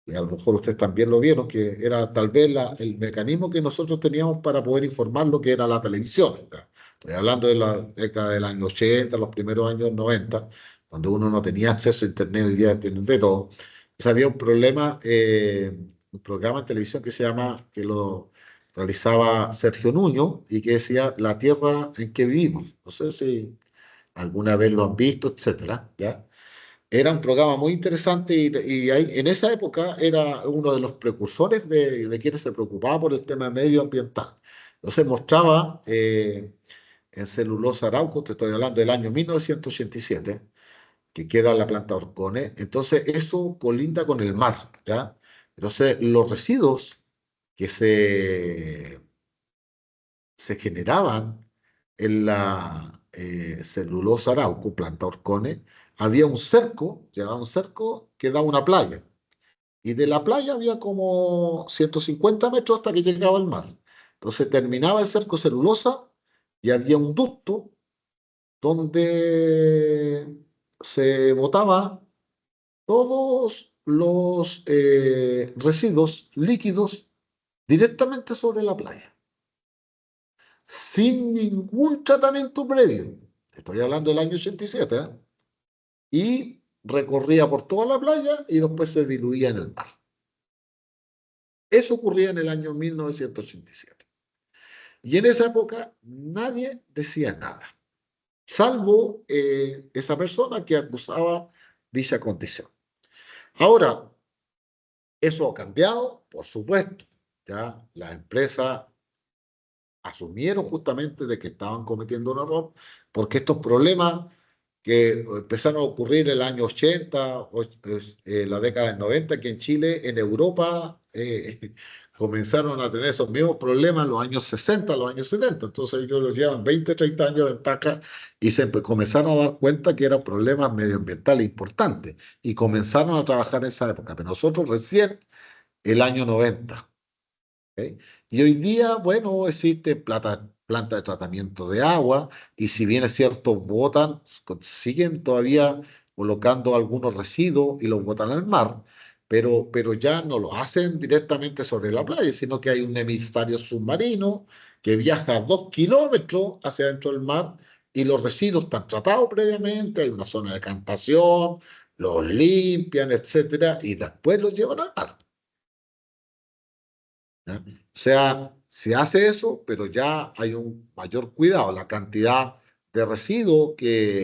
Speaker 1: y a lo mejor ustedes también lo vieron, que era tal vez el mecanismo que nosotros teníamos para poder informar lo que era la televisión. ¿Verdad? Estoy hablando de la década del año 80, los primeros años 90, cuando uno no tenía acceso a Internet, hoy día tienen de todo. Entonces había un problema, un programa en televisión que se llama, que lo realizaba Sergio Nuño y que decía La tierra en que vivimos. No sé si alguna vez lo han visto, etcétera, ¿ya? Era un programa muy interesante en esa época era uno de los precursores de quienes se preocupaba por el tema medioambiental. Entonces mostraba en Celulosa Arauco, te estoy hablando del año 1987, que queda la planta Orcones. Entonces eso colinda con el mar, ¿ya? Entonces los residuos que se generaban Celulosa Arauco, planta Orcones, había un cerco, llevaba un cerco que daba una playa. Y de la playa había como 150 metros hasta que llegaba al mar. Entonces terminaba el cerco celulosa y había un ducto donde se botaba todos los residuos líquidos directamente sobre la playa, sin ningún tratamiento previo. Estoy hablando del año 87, ¿eh? Y recorría por toda la playa y después se diluía en el mar. Eso ocurría en el año 1987. Y en esa época nadie decía nada, salvo esa persona que acusaba dicha condición. Ahora, eso ha cambiado, por supuesto. Ya las empresas asumieron justamente de que estaban cometiendo un error, porque estos problemas que empezaron a ocurrir en el año 80, la década del 90, aquí en Chile, en Europa, comenzaron a tener esos mismos problemas en los años 60, los años 70. Entonces ellos los llevan 20, 30 años de ventaja y se comenzaron a dar cuenta que eran problemas medioambientales importantes y comenzaron a trabajar en esa época. Pero nosotros recién, el año 90. ¿Ok? Y hoy día, bueno, existe planta de tratamiento de agua y si bien es cierto, botan, siguen todavía colocando algunos residuos y los botan al mar, pero ya no lo hacen directamente sobre la playa, sino que hay un emisario submarino que viaja 2 kilómetros hacia dentro del mar y los residuos están tratados previamente, hay una zona de cantación, los limpian, etcétera, y después los llevan al mar. ¿Ya? O sea, se hace eso, pero ya hay un mayor cuidado. La cantidad de residuos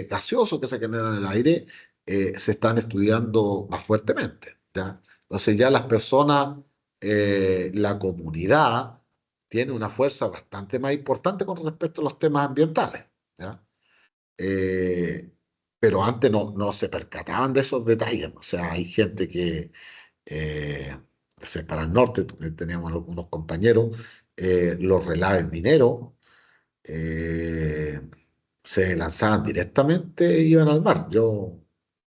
Speaker 1: gaseosos que se generan en el aire se están estudiando más fuertemente. ¿Ya? Entonces ya las personas, la comunidad, tiene una fuerza bastante más importante con respecto a los temas ambientales. ¿Ya? Eh, pero antes no se percataban de esos detalles. O sea, hay gente que eh, o sea, para el norte teníamos algunos compañeros, los relaves mineros eh, se lanzaban directamente e iban al mar.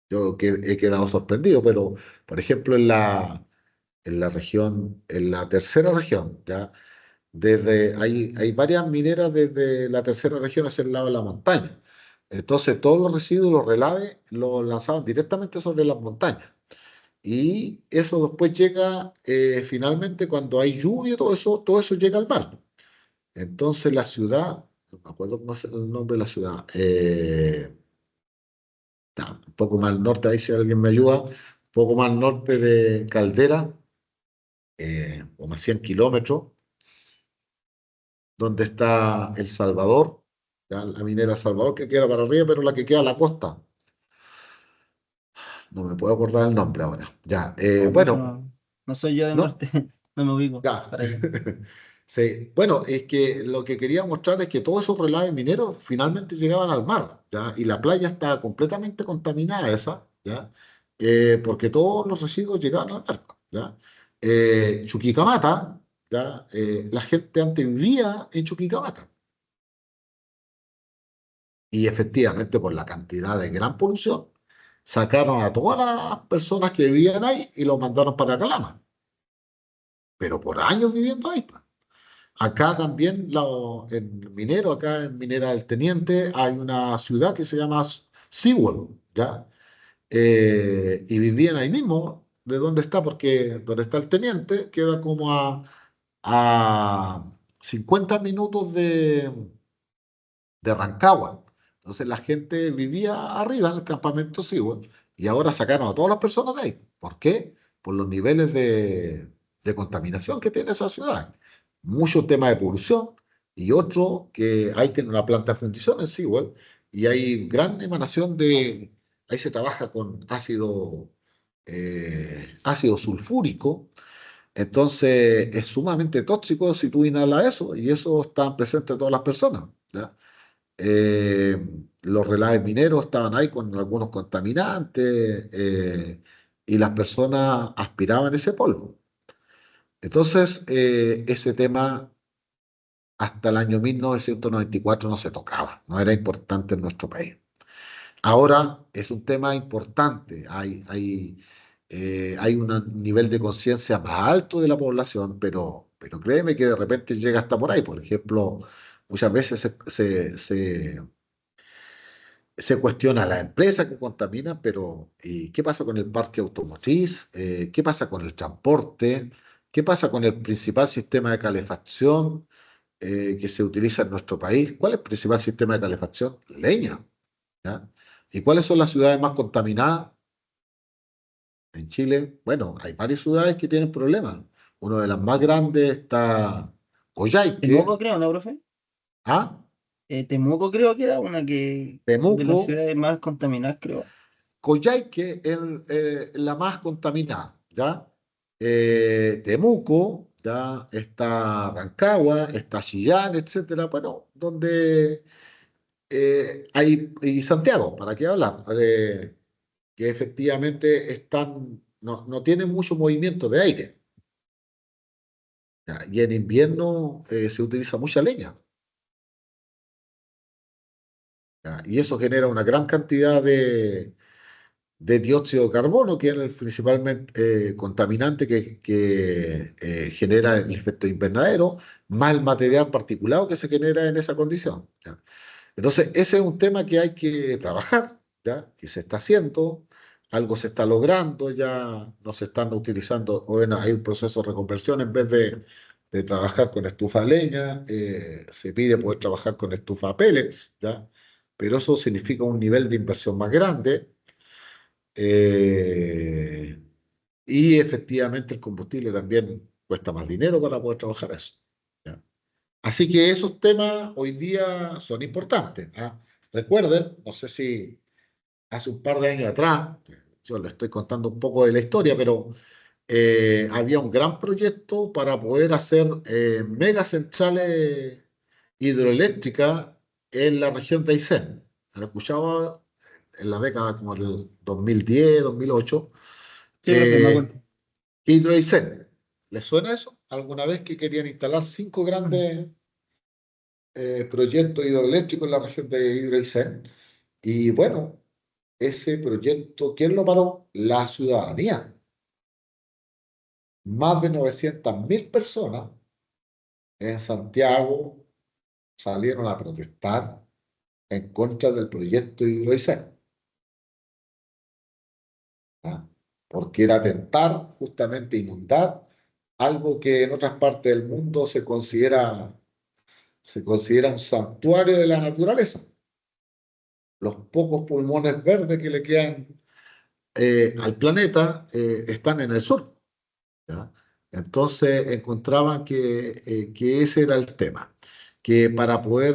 Speaker 1: He quedado sorprendido, pero por ejemplo en la región, en la tercera región, ya hay varias mineras desde la tercera región hacia el lado de la montaña. Entonces todos los residuos, los relaves, los lanzaban directamente sobre las montañas. Y eso después llega, finalmente, cuando hay lluvia, todo eso llega al mar. Entonces la ciudad, no me acuerdo cómo es el nombre de la ciudad, está un poco más al norte, ahí si alguien me ayuda, un poco más al norte de Caldera, como a 100 kilómetros, donde está El Salvador, ya, la minera Salvador que queda para arriba, pero la que queda a la costa. No me puedo acordar el nombre ahora. Ya,
Speaker 4: No,
Speaker 1: bueno,
Speaker 4: no soy yo del
Speaker 1: ¿no?
Speaker 4: norte, no me ubico
Speaker 1: Ya.
Speaker 4: para allá.
Speaker 1: Sí. Bueno, es que lo que quería mostrar es que todos esos relaves mineros finalmente llegaban al mar, ¿ya? Y la playa estaba completamente contaminada esa, ¿ya? Porque todos los residuos llegaban al mar, ¿ya? Chuquicamata, ¿ya? La gente antes vivía en Chuquicamata. Y efectivamente, por la cantidad de gran polución, sacaron a todas las personas que vivían ahí y los mandaron para Calama. Pero por años viviendo ahí, pues. Acá también, en Minero, acá en Minera del Teniente, hay una ciudad que se llama Sewell, ¿ya? Y vivían ahí mismo, de donde está, porque donde está el Teniente queda como a 50 minutos de Rancagua. Entonces la gente vivía arriba en el campamento Sewell y ahora sacaron a todas las personas de ahí. ¿Por qué? Por los niveles de contaminación que tiene esa ciudad. Mucho tema de polución y otro que ahí tiene una planta de fundición en Sewell y hay gran emanación ahí se trabaja con ácido sulfúrico, entonces es sumamente tóxico si tú inhalas eso y eso está presente en todas las personas. ¿Ya? Eh, los relaves mineros estaban ahí con algunos contaminantes y las personas aspiraban ese polvo. Entonces, ese tema hasta el año 1994 no se tocaba, no era importante en nuestro país. Ahora es un tema importante, hay un nivel de conciencia más alto de la población, pero créeme que de repente llega hasta por ahí. Por ejemplo, muchas veces se cuestiona a la empresa que contamina, pero ¿y qué pasa con el parque automotriz? ¿Qué pasa con el transporte? ¿Qué pasa con el principal sistema de calefacción que se utiliza en nuestro país? ¿Cuál es el principal sistema de calefacción? Leña. ¿Ya? ¿Y cuáles son las ciudades más contaminadas en Chile? Bueno, hay varias ciudades que tienen problemas. Una de las más grandes está Coyhaique.
Speaker 4: Temuco creo, ¿no, profe?
Speaker 1: ¿Ah?
Speaker 4: Temuco creo que era una que de las
Speaker 1: Temuco.
Speaker 4: ciudades más contaminadas, creo.
Speaker 1: Coyhaique es la más contaminada, ¿ya? Temuco, ¿ya? Está Rancagua, está Chillán, etcétera, bueno, donde y Santiago, ¿para qué hablar? Que efectivamente no tienen mucho movimiento de aire, ¿ya? Y en invierno se utiliza mucha leña, ¿ya? Y eso genera una gran cantidad de dióxido de carbono, que es el principalmente contaminante que genera el efecto invernadero, más el material particulado que se genera en esa condición, ¿ya? Entonces, ese es un tema que hay que trabajar, ¿ya? Que se está haciendo, algo se está logrando, ya no se están utilizando, o bueno, hay un proceso de reconversión en vez de trabajar con estufa a leña, se pide poder trabajar con estufa a pellets, ¿ya? Pero eso significa un nivel de inversión más grande. eh, y efectivamente el combustible también cuesta más dinero para poder trabajar eso, ¿ya? Así que esos temas hoy día son importantes, ¿ah? Recuerden, no sé si hace un par de años atrás, yo le estoy contando un poco de la historia, pero había un gran proyecto para poder hacer megacentrales hidroeléctricas en la región de Aysén. ¿Lo escuchaba en la década como el 2010, 2008?
Speaker 4: Sí, profe, me acuerdo.
Speaker 1: Hydro Aysén. ¿Les suena eso? ¿Alguna vez que querían instalar 5 grandes proyectos hidroeléctricos en la región de Hydro Aysén? Y bueno, ese proyecto, ¿quién lo paró? La ciudadanía. Más de 900.000 personas en Santiago salieron a protestar en contra del proyecto Hydro Aysén, ¿ah? Porque era atentar, justamente inundar, algo que en otras partes del mundo se considera un santuario de la naturaleza. Los pocos pulmones verdes que le quedan al planeta están en el sur, ¿ya? Entonces encontraban que ese era el tema, que para poder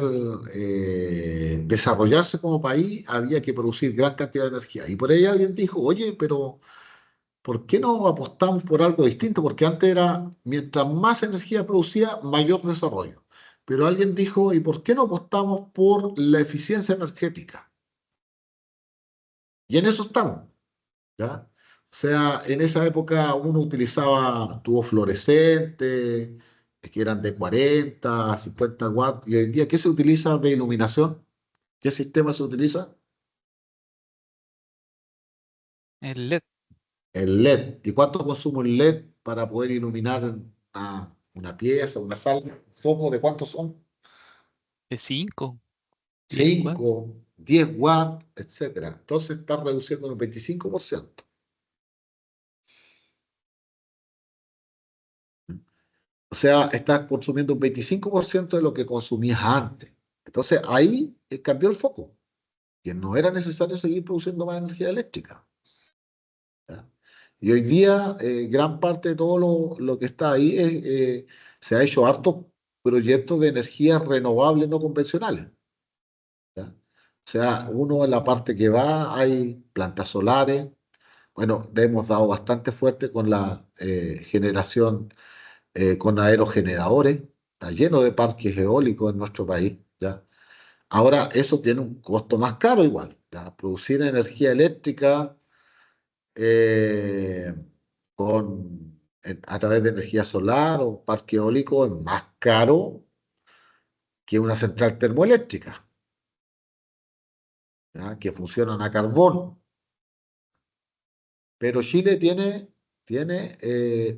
Speaker 1: desarrollarse como país había que producir gran cantidad de energía. Y por ahí alguien dijo, oye, pero ¿por qué no apostamos por algo distinto? Porque antes era, mientras más energía producía, mayor desarrollo. Pero alguien dijo, ¿y por qué no apostamos por la eficiencia energética? Y en eso estamos, ¿ya? O sea, en esa época uno utilizaba tubos fluorescentes, que eran de 40, 50 watts, y hoy en día, ¿qué se utiliza de iluminación? ¿Qué sistema se utiliza?
Speaker 2: El LED
Speaker 1: El LED. ¿Y cuánto consume el LED para poder iluminar una pieza, una sala? ¿Focos de cuántos son?
Speaker 2: de 5, 10 watts.
Speaker 1: 5, 10 watts, etcétera. Entonces está reduciendo en un 25%. O sea, estás consumiendo un 25% de lo que consumías antes. Entonces ahí cambió el foco, que no era necesario seguir produciendo más energía eléctrica, ¿ya? Y hoy día gran parte de todo lo que está ahí se ha hecho hartos proyectos de energías renovables no convencionales, ¿ya? O sea, uno en la parte que va hay plantas solares. Bueno, le hemos dado bastante fuerte con la generación con aerogeneradores. Está lleno de parques eólicos en nuestro país, ¿ya? Ahora, eso tiene un costo más caro igual, ¿ya? Producir energía eléctrica eh, a través de energía solar o parque eólico es más caro que es una central termoeléctrica, ¿ya? Que funcionan a carbón. Pero Chile tiene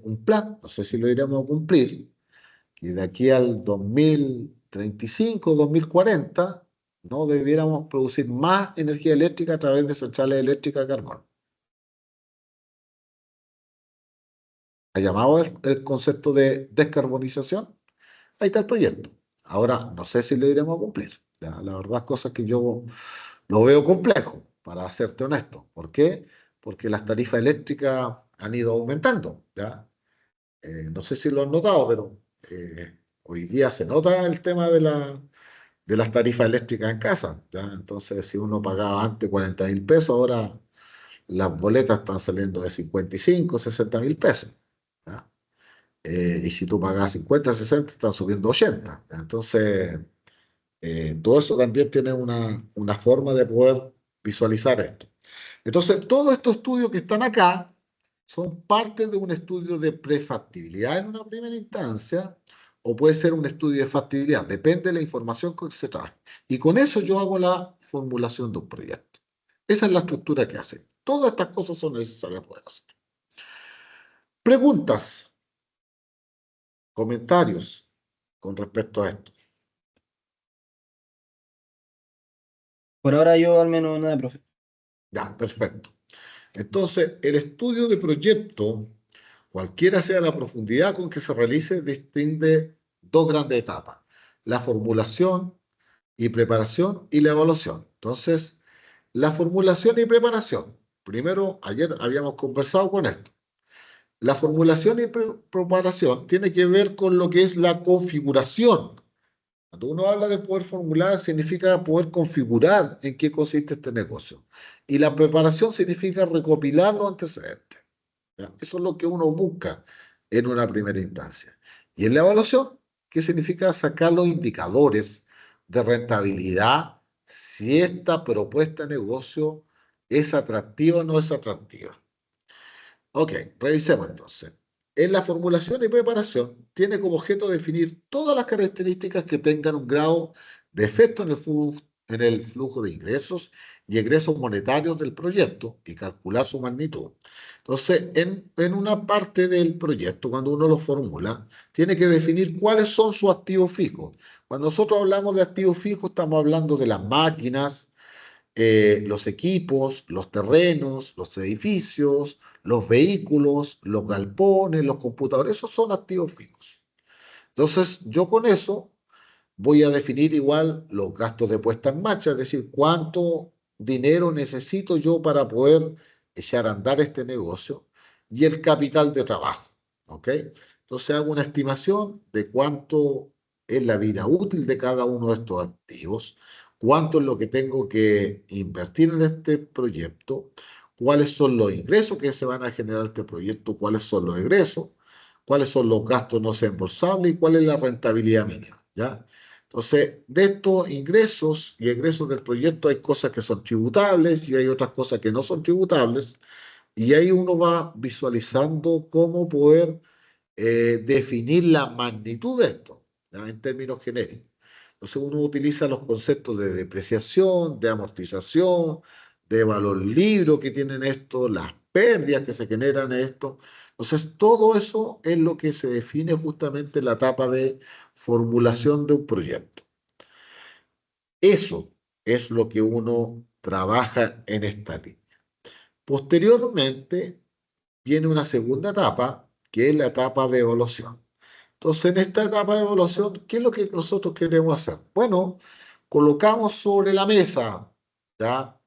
Speaker 1: un plan, no sé si lo iremos a cumplir, que de aquí al 2035, 2040, no debiéramos producir más energía eléctrica a través de centrales eléctricas a carbón. ¿Ha llamado el concepto de descarbonización? Ahí está el proyecto. Ahora, no sé si lo iremos a cumplir. ¿Ya? La verdad, es cosas que yo lo veo complejo, para serte honesto. ¿Por qué? Porque las tarifas eléctricas han ido aumentando. ¿Ya? No sé si lo han notado, pero hoy día se nota el tema de las tarifas eléctricas en casa. ¿Ya? Entonces, si uno pagaba antes 40.000 pesos, ahora las boletas están saliendo de 55, 60.000 pesos. ¿Ya? Y si tú pagas 50, 60, están subiendo 80. Entonces, todo eso también tiene una forma de poder visualizar esto. Entonces, todos estos estudios que están acá son parte de un estudio de prefactibilidad en una primera instancia, o puede ser un estudio de factibilidad, depende de la información con que se trabaje. Y con eso yo hago la formulación de un proyecto. Esa es la estructura que hace. Todas estas cosas son necesarias para poder hacer. Preguntas, comentarios con respecto a esto.
Speaker 4: Por ahora yo al menos nada, profe.
Speaker 1: Ya, perfecto. Entonces, el estudio de proyecto, cualquiera sea la profundidad con que se realice, distingue dos grandes etapas: la formulación y preparación y la evaluación. Entonces, la formulación y preparación. Primero, ayer habíamos conversado con esto. La formulación y preparación tiene que ver con lo que es la configuración. Cuando uno habla de poder formular, significa poder configurar en qué consiste este negocio. Y la preparación significa recopilar los antecedentes. ¿Ya? Eso es lo que uno busca en una primera instancia. Y en la evaluación, ¿qué significa? Sacar los indicadores de rentabilidad, si esta propuesta de negocio es atractiva o no es atractiva. Ok, revisemos entonces. En la formulación y preparación tiene como objeto definir todas las características que tengan un grado de efecto en el flujo de ingresos y egresos monetarios del proyecto y calcular su magnitud. Entonces, en una parte del proyecto, cuando uno lo formula, tiene que definir cuáles son sus activos fijos. Cuando nosotros hablamos de activos fijos, estamos hablando de las máquinas, los equipos, los terrenos, los edificios, los vehículos, los galpones, los computadores. Esos son activos fijos. Entonces, yo con eso voy a definir igual los gastos de puesta en marcha, es decir, cuánto dinero necesito yo para poder echar a andar este negocio, y el capital de trabajo. ¿Ok? Entonces hago una estimación de cuánto es la vida útil de cada uno de estos activos, cuánto es lo que tengo que invertir en este proyecto, cuáles son los ingresos que se van a generar este proyecto, cuáles son los egresos, cuáles son los gastos no reembolsables y cuál es la rentabilidad mínima. ¿Ya? Entonces, de estos ingresos y egresos del proyecto hay cosas que son tributables y hay otras cosas que no son tributables, y ahí uno va visualizando cómo poder definir la magnitud de esto, ¿ya? En términos genéricos. Entonces uno utiliza los conceptos de depreciación, de amortización, de valor libro que tienen esto, las pérdidas que se generan en esto. Entonces todo eso es lo que se define justamente en la etapa de formulación de un proyecto. Eso es lo que uno trabaja en esta línea. Posteriormente viene una segunda etapa, que es la etapa de evaluación. Entonces, en esta etapa de evaluación, ¿qué es lo que nosotros queremos hacer? Bueno, colocamos sobre la mesa, ¿ya?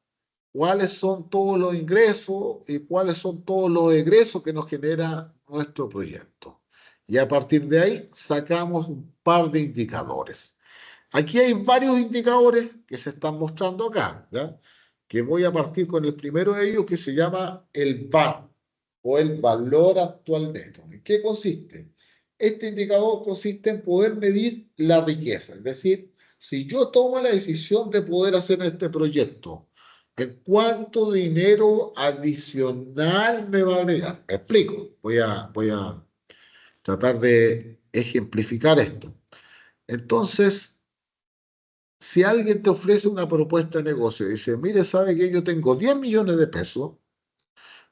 Speaker 1: Cuáles son todos los ingresos y cuáles son todos los egresos que nos genera nuestro proyecto. Y a partir de ahí sacamos un par de indicadores. Aquí hay varios indicadores que se están mostrando acá, ¿ya? Que voy a partir con el primero de ellos, que se llama el VAN, o el valor actual neto. ¿En qué consiste? Este indicador consiste en poder medir la riqueza, es decir, si yo tomo la decisión de poder hacer este proyecto, ¿en cuánto dinero adicional me va a agregar? Me explico, voy a tratar de ejemplificar esto. Entonces, si alguien te ofrece una propuesta de negocio y dice, mire, sabe que yo tengo 10 millones de pesos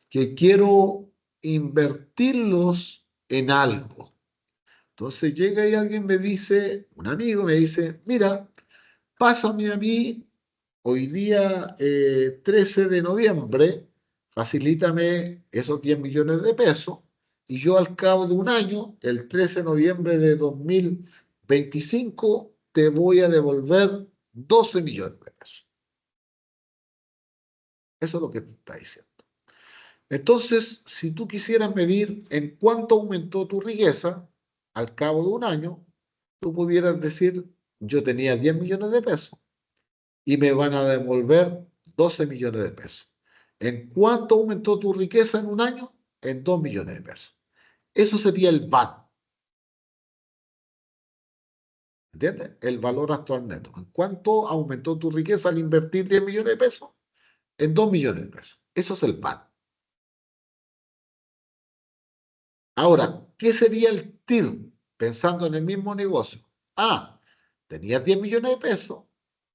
Speaker 1: que quiero invertirlos en algo. Entonces llega y alguien me dice, un amigo me dice, mira, pásame a mí hoy día 13 de noviembre, facilítame esos 10 millones de pesos y yo al cabo de un año, el 13 de noviembre de 2025, te voy a devolver 12 millones de pesos. Eso es lo que te está diciendo. Entonces, si tú quisieras medir en cuánto aumentó tu riqueza al cabo de un año, tú pudieras decir, yo tenía 10 millones de pesos y me van a devolver 12 millones de pesos. ¿En cuánto aumentó tu riqueza en un año? En 2 millones de pesos. Eso sería el VAN. ¿Entiendes? El valor actual neto. ¿En cuánto aumentó tu riqueza al invertir 10 millones de pesos? En 2 millones de pesos. Eso es el VAN. Ahora, ¿qué sería el TIR? Pensando en el mismo negocio. Ah, tenía 10 millones de pesos,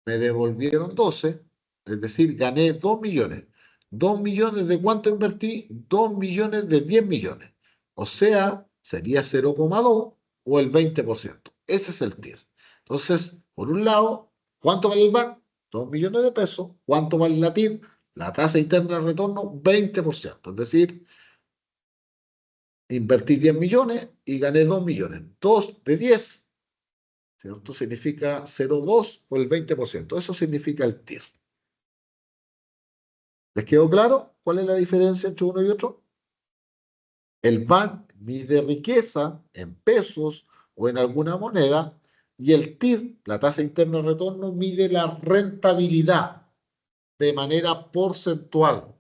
Speaker 1: me devolvieron 12, es decir, gané 2 millones. 2 millones de cuánto invertí? 2 millones de 10 millones. O sea, sería 0,2 o el 20%. Ese es el TIR. Entonces, por un lado, ¿cuánto vale el BAN? 2 millones de pesos. ¿Cuánto vale la TIR? La tasa interna de retorno, 20%. Es decir, invertí 10 millones y gané 2 millones. 2 de 10, ¿cierto? Significa 0,2 o el 20%. Eso significa el TIR. ¿Les quedó claro cuál es la diferencia entre uno y otro? El BAN mide riqueza en pesos o en alguna moneda y el TIR, la tasa interna de retorno, mide la rentabilidad de manera porcentual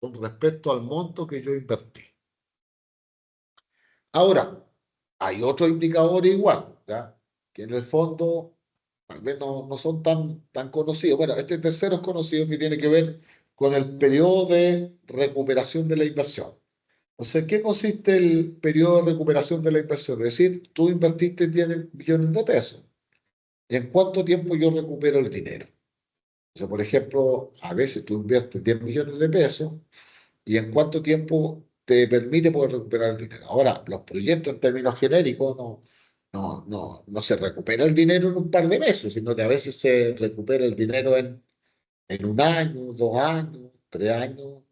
Speaker 1: con respecto al monto que yo invertí. Ahora, hay otros indicadores igual, ¿ya? Que en el fondo tal vez no son tan conocidos. Bueno, este tercero es conocido, que tiene que ver con el periodo de recuperación de la inversión. O sea, ¿en qué consiste el periodo de recuperación de la inversión? Es decir, tú invertiste 10 millones de pesos. ¿Y en cuánto tiempo yo recupero el dinero? O sea, por ejemplo, a veces tú inviertes 10 millones de pesos y en cuánto tiempo te permite poder recuperar el dinero. Ahora, los proyectos en términos genéricos no se recupera el dinero en un par de meses, sino que a veces se recupera el dinero en un año, 2 años, 3 años.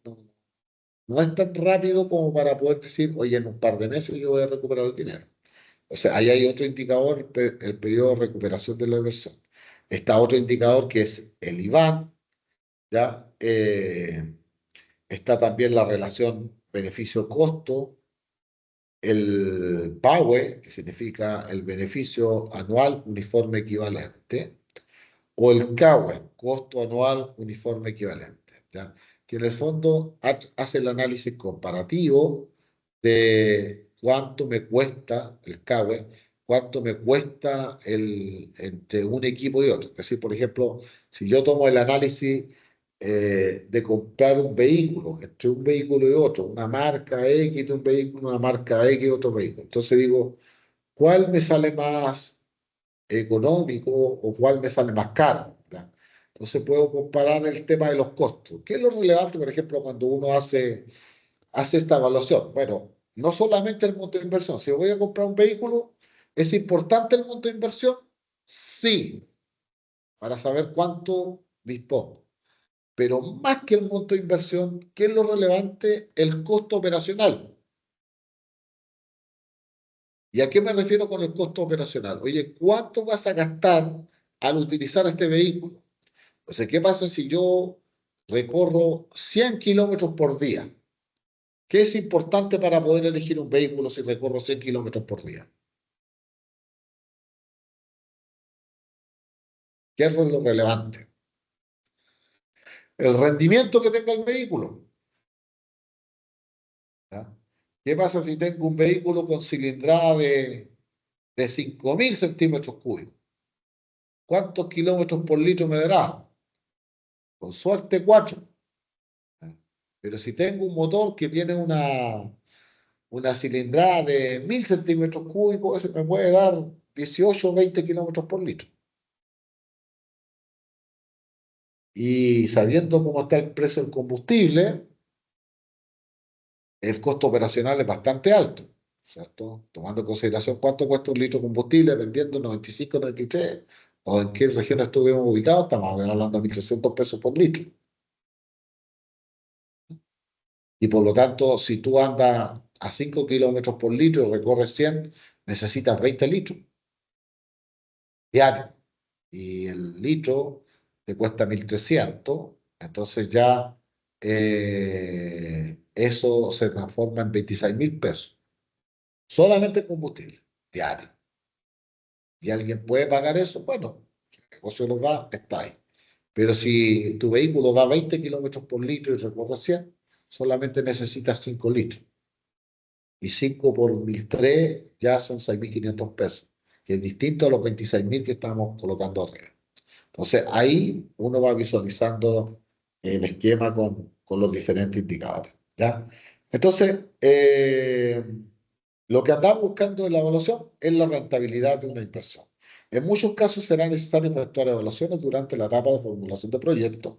Speaker 1: No es tan rápido como para poder decir, oye, en un par de meses yo voy a recuperar el dinero. O sea, ahí hay otro indicador, el periodo de recuperación de la inversión. Está otro indicador que es el IVAN, ¿ya? Está también la relación beneficio-costo, el PAUE, que significa el beneficio anual uniforme equivalente, o el CAUE, costo anual uniforme equivalente, ¿ya? Que en el fondo hace el análisis comparativo de cuánto me cuesta el CAUE, cuánto me cuesta entre un equipo y otro. Es decir, por ejemplo, si yo tomo el análisis de comprar un vehículo, entre un vehículo y otro, una marca X de un vehículo, una marca X de otro vehículo. Entonces digo, ¿cuál me sale más económico o cuál me sale más caro? ¿Ya? Entonces puedo comparar el tema de los costos. ¿Qué es lo relevante, por ejemplo, cuando uno hace esta evaluación? Bueno, no solamente el monto de inversión. Si voy a comprar un vehículo, ¿es importante el monto de inversión? Sí, para saber cuánto dispongo. Pero más que el monto de inversión, ¿qué es lo relevante? El costo operacional. ¿Y a qué me refiero con el costo operacional? Oye, ¿cuánto vas a gastar al utilizar este vehículo? O sea, ¿qué pasa si yo recorro 100 kilómetros por día? ¿Qué es importante para poder elegir un vehículo si recorro 100 kilómetros por día? ¿Qué es lo relevante? El rendimiento que tenga el vehículo. ¿Ya? ¿Qué pasa si tengo un vehículo con cilindrada de 5.000 centímetros cúbicos? ¿Cuántos kilómetros por litro me dará? Con suerte 4. Pero si tengo un motor que tiene una cilindrada de 1.000 centímetros cúbicos, ese me puede dar 18 o 20 kilómetros por litro. Y sabiendo cómo está el precio del combustible, el costo operacional es bastante alto, ¿cierto? Tomando en consideración cuánto cuesta un litro de combustible, vendiendo 95, 93, o en qué región estuvimos ubicados, estamos hablando de 1.300 pesos por litro. Y por lo tanto, si tú andas a 5 kilómetros por litro y recorres 100, necesitas 20 litros diarios. Y el litro te cuesta 1.300, entonces ya eso se transforma en 26.000 pesos. Solamente combustible diario. ¿Y alguien puede pagar eso? Bueno, si el negocio lo da, está ahí. Pero si tu vehículo da 20 kilómetros por litro y recorre 100, solamente necesitas 5 litros. Y 5 por 1.003 ya son 6.500 pesos, que es distinto a los 26.000 que estamos colocando arriba. Entonces ahí uno va visualizando el esquema con los diferentes indicadores, ¿ya? Entonces, lo que andamos buscando en la evaluación es la rentabilidad de una inversión. En muchos casos será necesario efectuar evaluaciones durante la etapa de formulación de proyectos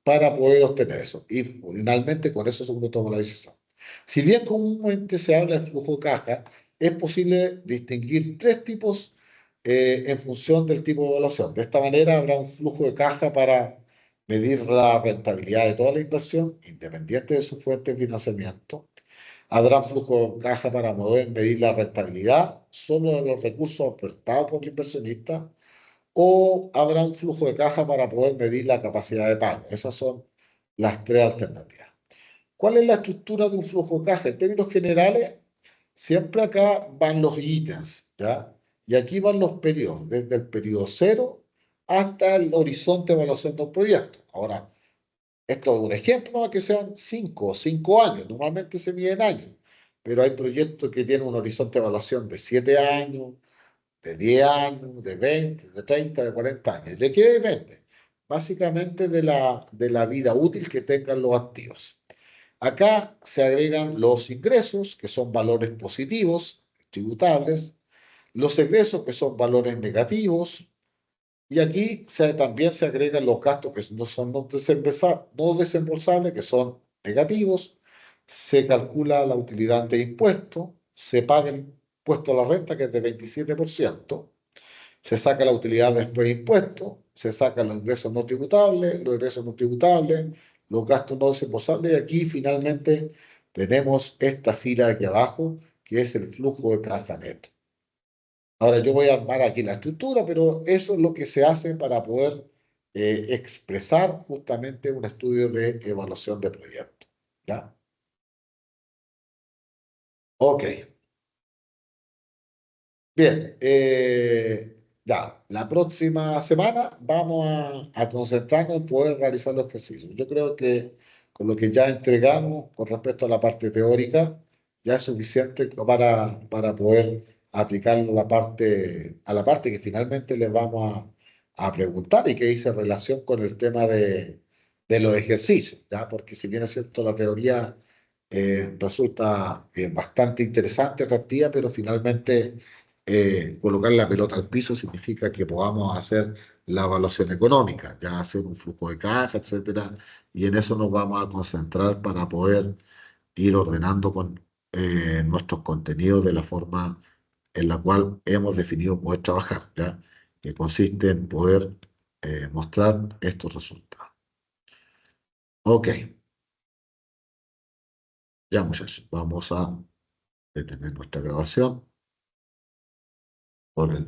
Speaker 1: para poder obtener eso. Y finalmente con eso uno toma la decisión. Si bien comúnmente se habla de flujo de caja, es posible distinguir tres tipos en función del tipo de evaluación. De esta manera habrá un flujo de caja para medir la rentabilidad de toda la inversión, independiente de su fuente de financiamiento. Habrá un flujo de caja para poder medir la rentabilidad solo de los recursos aportados por el inversionista, o habrá un flujo de caja para poder medir la capacidad de pago. Esas son las tres alternativas. ¿Cuál es la estructura de un flujo de caja? En términos generales, siempre acá van los ítems, ¿ya? Y aquí van los periodos, desde el periodo cero hasta el horizonte de evaluación de un proyecto. Ahora, esto es un ejemplo, ¿no? Que sean 5 años, normalmente se mide en años, pero hay proyectos que tienen un horizonte de evaluación de 7 años, de 10 años, de 20, de 30, de 40 años. ¿De qué depende? Básicamente de la vida útil que tengan los activos. Acá se agregan los ingresos, que son valores positivos, tributables, los egresos, que son valores negativos, y aquí también se agregan los gastos que no son no desembolsables, que son negativos, se calcula la utilidad de impuesto, se paga el impuesto a la renta, que es de 27%, se saca la utilidad después de impuestos, se sacan los ingresos no tributables, los ingresos no tributables, los gastos no desembolsables, y aquí finalmente tenemos esta fila de aquí abajo, que es el flujo de caja neto. Ahora yo voy a armar aquí la estructura, pero eso es lo que se hace para poder expresar justamente un estudio de evaluación de proyecto. ¿Ya? Ok. Bien, ya, la próxima semana vamos a concentrarnos en poder realizar los ejercicios. Yo creo que con lo que ya entregamos con respecto a la parte teórica, ya es suficiente para poder aplicarlo a la parte que finalmente les vamos a preguntar y que dice relación con el tema de los ejercicios, ¿ya? Porque si bien es cierto, la teoría resulta bastante interesante, atractiva, pero finalmente colocar la pelota al piso significa que podamos hacer la evaluación económica, ya hacer un flujo de caja, etcétera, y en eso nos vamos a concentrar para poder ir ordenando con nuestros contenidos de la forma en la cual hemos definido poder trabajar, ¿ya? Que consiste en poder mostrar estos resultados. Ok, ya muchachos, vamos a detener nuestra grabación por el